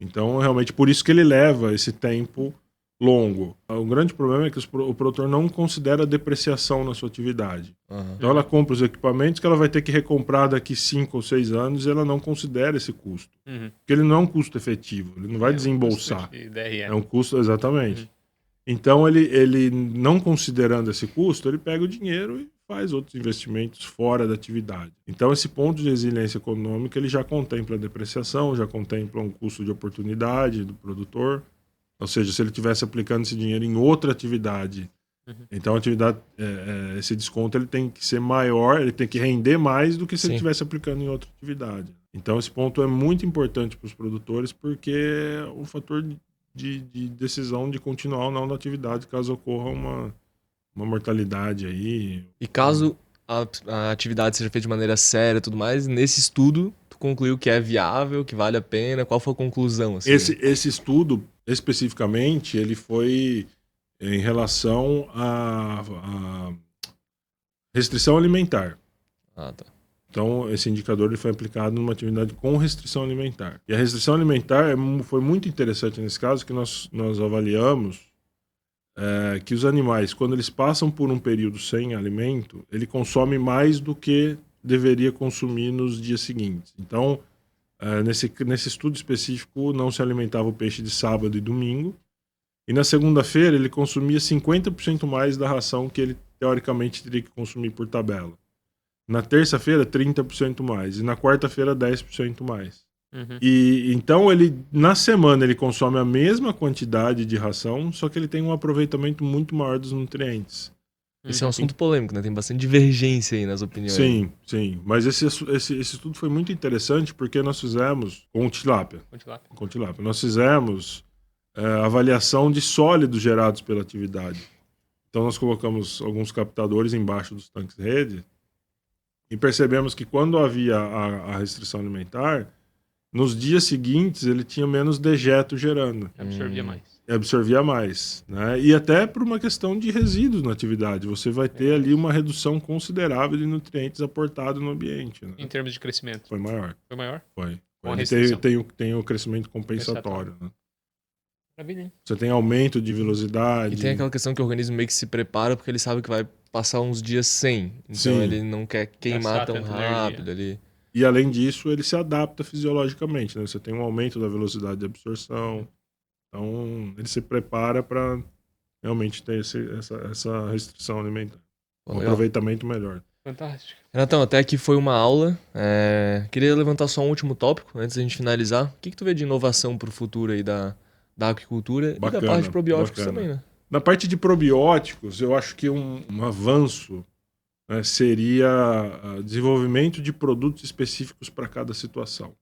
Então, realmente, por isso que ele leva esse tempo longo. O grande problema é que o produtor não considera depreciação na sua atividade. Então ela compra os equipamentos que ela vai ter que recomprar daqui 5 ou 6 anos e ela não considera esse custo. Porque ele não é um custo efetivo, ele não vai desembolsar. É um custo, exatamente. Então ele não considerando esse custo, ele pega o dinheiro e faz outros investimentos fora da atividade. Então esse ponto de resiliência econômica ele já contempla a depreciação, já contempla um custo de oportunidade do produtor. Ou seja, se ele estivesse aplicando esse dinheiro em outra atividade, Então, a atividade, esse desconto ele tem que ser maior, ele tem que render mais do que se ele Sim. estivesse aplicando em outra atividade. Então, esse ponto é muito importante para os produtores, porque é um fator de decisão de continuar ou não na atividade, caso ocorra uma mortalidade aí. E caso a atividade seja feita de maneira séria e tudo mais, nesse estudo, tu concluiu que é viável, que vale a pena? Qual foi a conclusão? Assim? Esse estudo, especificamente, ele foi em relação à restrição alimentar. Ah, tá. Então, esse indicador ele foi aplicado numa atividade com restrição alimentar. E a restrição alimentar foi muito interessante nesse caso, que nós avaliamos que os animais, quando eles passam por um período sem alimento, ele consome mais do que deveria consumir nos dias seguintes. Então, nesse estudo específico, não se alimentava o peixe de sábado e domingo, e na segunda-feira ele consumia 50% mais da ração que ele teoricamente teria que consumir por tabela. Na terça-feira, 30% mais. E na quarta-feira, 10% mais. E então, na semana, ele consome a mesma quantidade de ração, só que ele tem um aproveitamento muito maior dos nutrientes. Esse é um assunto polêmico, né? Tem bastante divergência aí nas opiniões. Sim, sim. Mas esse estudo foi muito interessante porque nós fizemos com tilápia. Com tilápia. Nós fizemos avaliação de sólidos gerados pela atividade. Então, nós colocamos alguns captadores embaixo dos tanques rede e percebemos que quando havia a restrição alimentar, nos dias seguintes ele tinha menos dejeto gerando. Absorvia mais. Né? E até por uma questão de resíduos na atividade. Você vai ter ali uma redução considerável de nutrientes aportados no ambiente. Né? Em termos de crescimento. Foi maior. Foi maior? Foi. Com a Ele restrição. tem o crescimento compensatório. Né? Maravilha. Você tem aumento de velocidade. E tem aquela questão que o organismo meio que se prepara porque ele sabe que vai passar uns dias sem. Então Sim. ele não quer queimar Gastar tão tanta rápido ali. E além disso, ele se adapta fisiologicamente. Né? Você tem um aumento da velocidade de absorção. Então, ele se prepara para realmente ter essa restrição alimentar. Pô, Um legal. aproveitamento melhor. Fantástico. Renatão, até aqui foi uma aula. Queria levantar só um último tópico antes da gente finalizar. O que tu vê de inovação para o futuro aí da aquicultura e da Bacana, parte de probióticos bacana. também, né? Na parte de probióticos, eu acho que um avanço, né, seria desenvolvimento de produtos específicos para cada situação.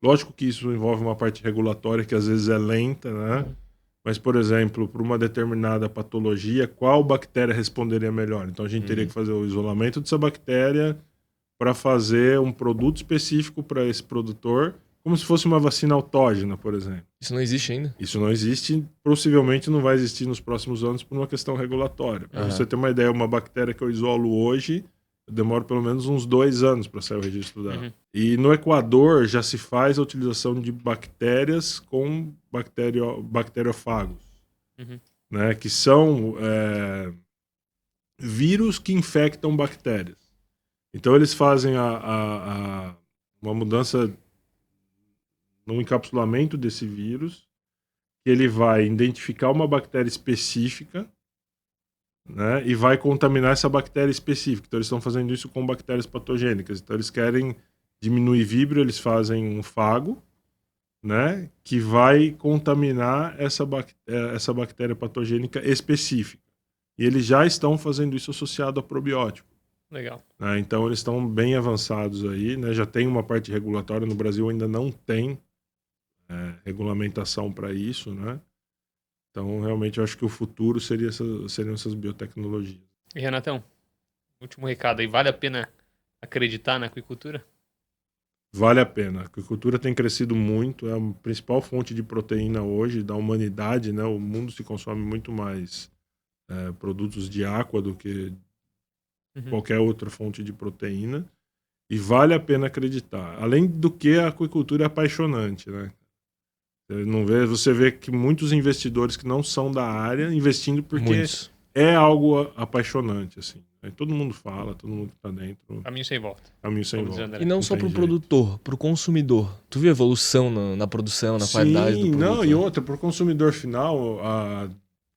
Lógico que isso envolve uma parte regulatória que às vezes é lenta, né? Mas, por exemplo, para uma determinada patologia, qual bactéria responderia melhor? Então a gente teria que fazer o isolamento dessa bactéria para fazer um produto específico para esse produtor, como se fosse uma vacina autógena, por exemplo. Isso não existe ainda. Isso não existe, possivelmente não vai existir nos próximos anos por uma questão regulatória. Para você ter uma ideia, uma bactéria que eu isolo hoje, eu demoro pelo menos uns 2 anos para sair o registro dela. E no Equador já se faz a utilização de bactérias com bacteriofagos, né, que são vírus que infectam bactérias. Então eles fazem uma mudança no encapsulamento desse vírus, que ele vai identificar uma bactéria específica, né, e vai contaminar essa bactéria específica. Então eles estão fazendo isso com bactérias patogênicas. Então eles querem diminuir vibrio, eles fazem um fago, né, que vai contaminar essa bactéria patogênica específica. E eles já estão fazendo isso associado a probiótico. Legal. Né, então eles estão bem avançados aí, né, já tem uma parte regulatória, no Brasil ainda não tem regulamentação para isso, né? Então, realmente, eu acho que o futuro seriam essas biotecnologias. E Renatão, último recado aí, vale a pena acreditar na aquicultura? Vale a pena. A aquicultura tem crescido muito, é a principal fonte de proteína hoje da humanidade, né? O mundo se consome muito mais produtos de água do que qualquer outra fonte de proteína. E vale a pena acreditar. Além do que, a aquicultura é apaixonante, né? Você vê que muitos investidores que não são da área investindo porque é algo apaixonante, assim. Aí todo mundo fala, todo mundo que tá dentro. Caminho sem volta. Caminho sem volta. E não só pro produtor, pro consumidor. Tu viu evolução na produção, na qualidade do produto? Não, e outra, pro consumidor final, há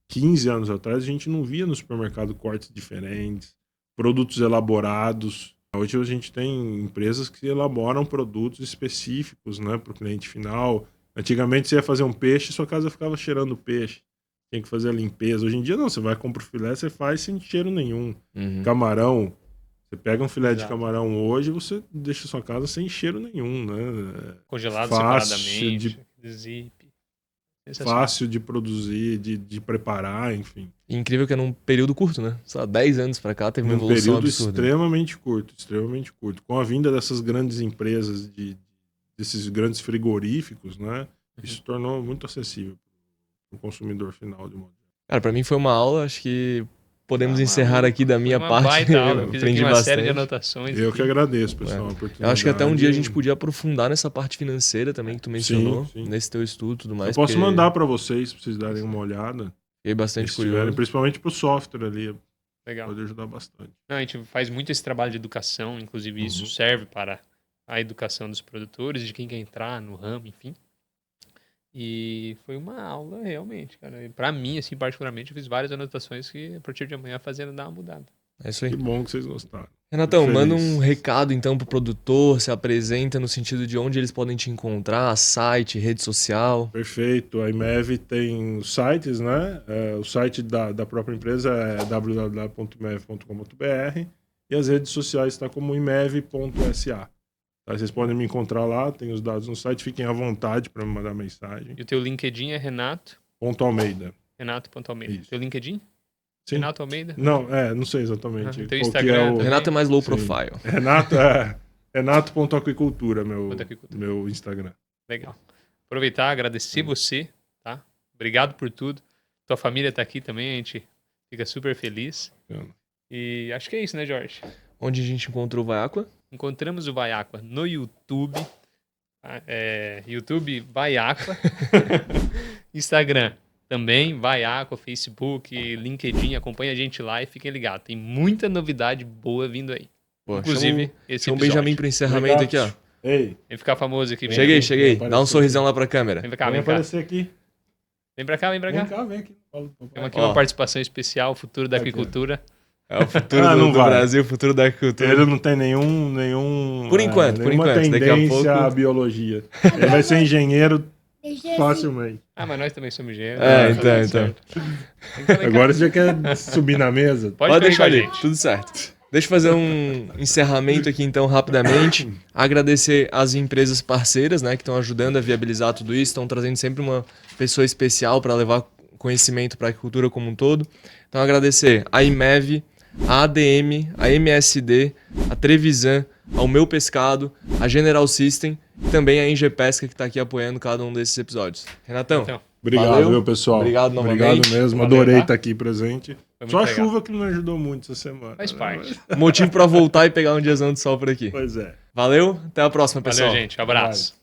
15 anos atrás, a gente não via no supermercado cortes diferentes, produtos elaborados. Hoje a gente tem empresas que elaboram produtos específicos, né, pro cliente final. Antigamente você ia fazer um peixe, sua casa ficava cheirando peixe. tinha que fazer a limpeza. Hoje em dia não, você vai comprar o filé, você faz sem cheiro nenhum. Uhum. Camarão, você pega um filé de Exato. camarão hoje, você deixa a sua casa sem cheiro nenhum, né? Congelado Fácil separadamente, zip. Sensacional. Fácil de produzir, de preparar, enfim. E incrível que é num período curto, né? Só 10 anos pra cá teve uma Num evolução período absurda. extremamente curto, extremamente curto. Com a vinda dessas grandes empresas, desses grandes frigoríficos, né? Isso tornou muito acessível para o consumidor final de modo. Cara, pra mim foi uma aula, acho que podemos Ah, encerrar maluco. aqui da minha Foi uma parte. baita aula. Eu Eu fiz aprendi aqui uma série de bastante. anotações. Eu aqui. que agradeço, pessoal, a oportunidade. Eu acho que até um dia a gente podia aprofundar nessa parte financeira também que tu mencionou, sim. nesse teu estudo e tudo mais. Eu posso porque mandar para vocês darem uma olhada. Fiquei bastante Se tiverem, curioso. principalmente para o software ali, Legal. pode ajudar bastante. Não, a gente faz muito esse trabalho de educação, inclusive isso serve para a educação dos produtores, de quem quer entrar no ramo, enfim. E foi uma aula realmente, cara. E pra mim, assim, particularmente, eu fiz várias anotações que a partir de amanhã fazendo dar uma mudada. É isso aí. Que bom que vocês gostaram. Renatão, Fico manda feliz. um recado então pro produtor, se apresenta no sentido de onde eles podem te encontrar, site, rede social. Perfeito. A IMEV tem os sites, né? O site da própria empresa é www.imev.com.br e as redes sociais está como imev.sa. Tá? Vocês podem me encontrar lá, tem os dados no site, fiquem à vontade para me mandar mensagem. E o teu LinkedIn é Renato? Almeida. Renato.almeida. Isso. Teu LinkedIn? Sim. Renato Almeida? Não, não sei exatamente. Ah, teu qual que Instagram é o... também? Renato é mais low Sim. profile. Renato.aquicultura, Ponto Aquicultura. meu Instagram. Legal. Aproveitar, agradecer você, tá? Obrigado por tudo. Tua família tá aqui também, a gente fica super feliz. E acho que é isso, né, Jorge? Onde a gente encontrou o Vaiaqua? Encontramos o Vaiaqua no YouTube. YouTube Vaiaqua. Instagram também, Vaiaqua, Facebook, LinkedIn. Acompanha a gente lá e fiquem ligados. Tem muita novidade boa vindo aí. Pô, Inclusive, esse chama o episódio. Benjamin pro encerramento aqui, ó. Ei, Vem ficar famoso aqui. Cheguei. Vem Dá um aparecer sorrisão lá pra câmera. Vem pra cá, vem vem cá. aparecer aqui. Vem pra cá, vem pra Vem cá. cá, vem aqui. Temos aqui Ó. uma participação especial, futuro da Aqui, ó. agricultura. É o futuro não do vai. Brasil, o futuro da agricultura. Ele não tem nenhum Por enquanto, nenhuma daqui a tendência pouco- à biologia. Ele vai ser engenheiro facilmente. Ah, mas nós também somos engenheiros. É, Tá tudo então. certo. Então, vem cá. Agora você já quer subir na mesa? Pode Pode deixar correr ali, com a gente. tudo certo. Deixa eu fazer um encerramento aqui então rapidamente. Agradecer às empresas parceiras, né, que estão ajudando a viabilizar tudo isso, estão trazendo sempre uma pessoa especial para levar conhecimento para a agricultura como um todo. Então agradecer a IMEV, a ADM, a MSD, a Trevisan, ao Meu Pescado, a General System e também a Ingepesca que está aqui apoiando cada um desses episódios. Renatão, Então, Obrigado, Valeu. meu pessoal. Obrigado novamente. Obrigado mesmo. Valeu, Adorei tá? estar aqui presente. foi muito Só a legal. chuva que não me ajudou muito essa semana. Faz parte. motivo para voltar e pegar um diazão de sol por aqui. Pois é. Valeu, até a próxima, pessoal. Valeu, gente. Abraço.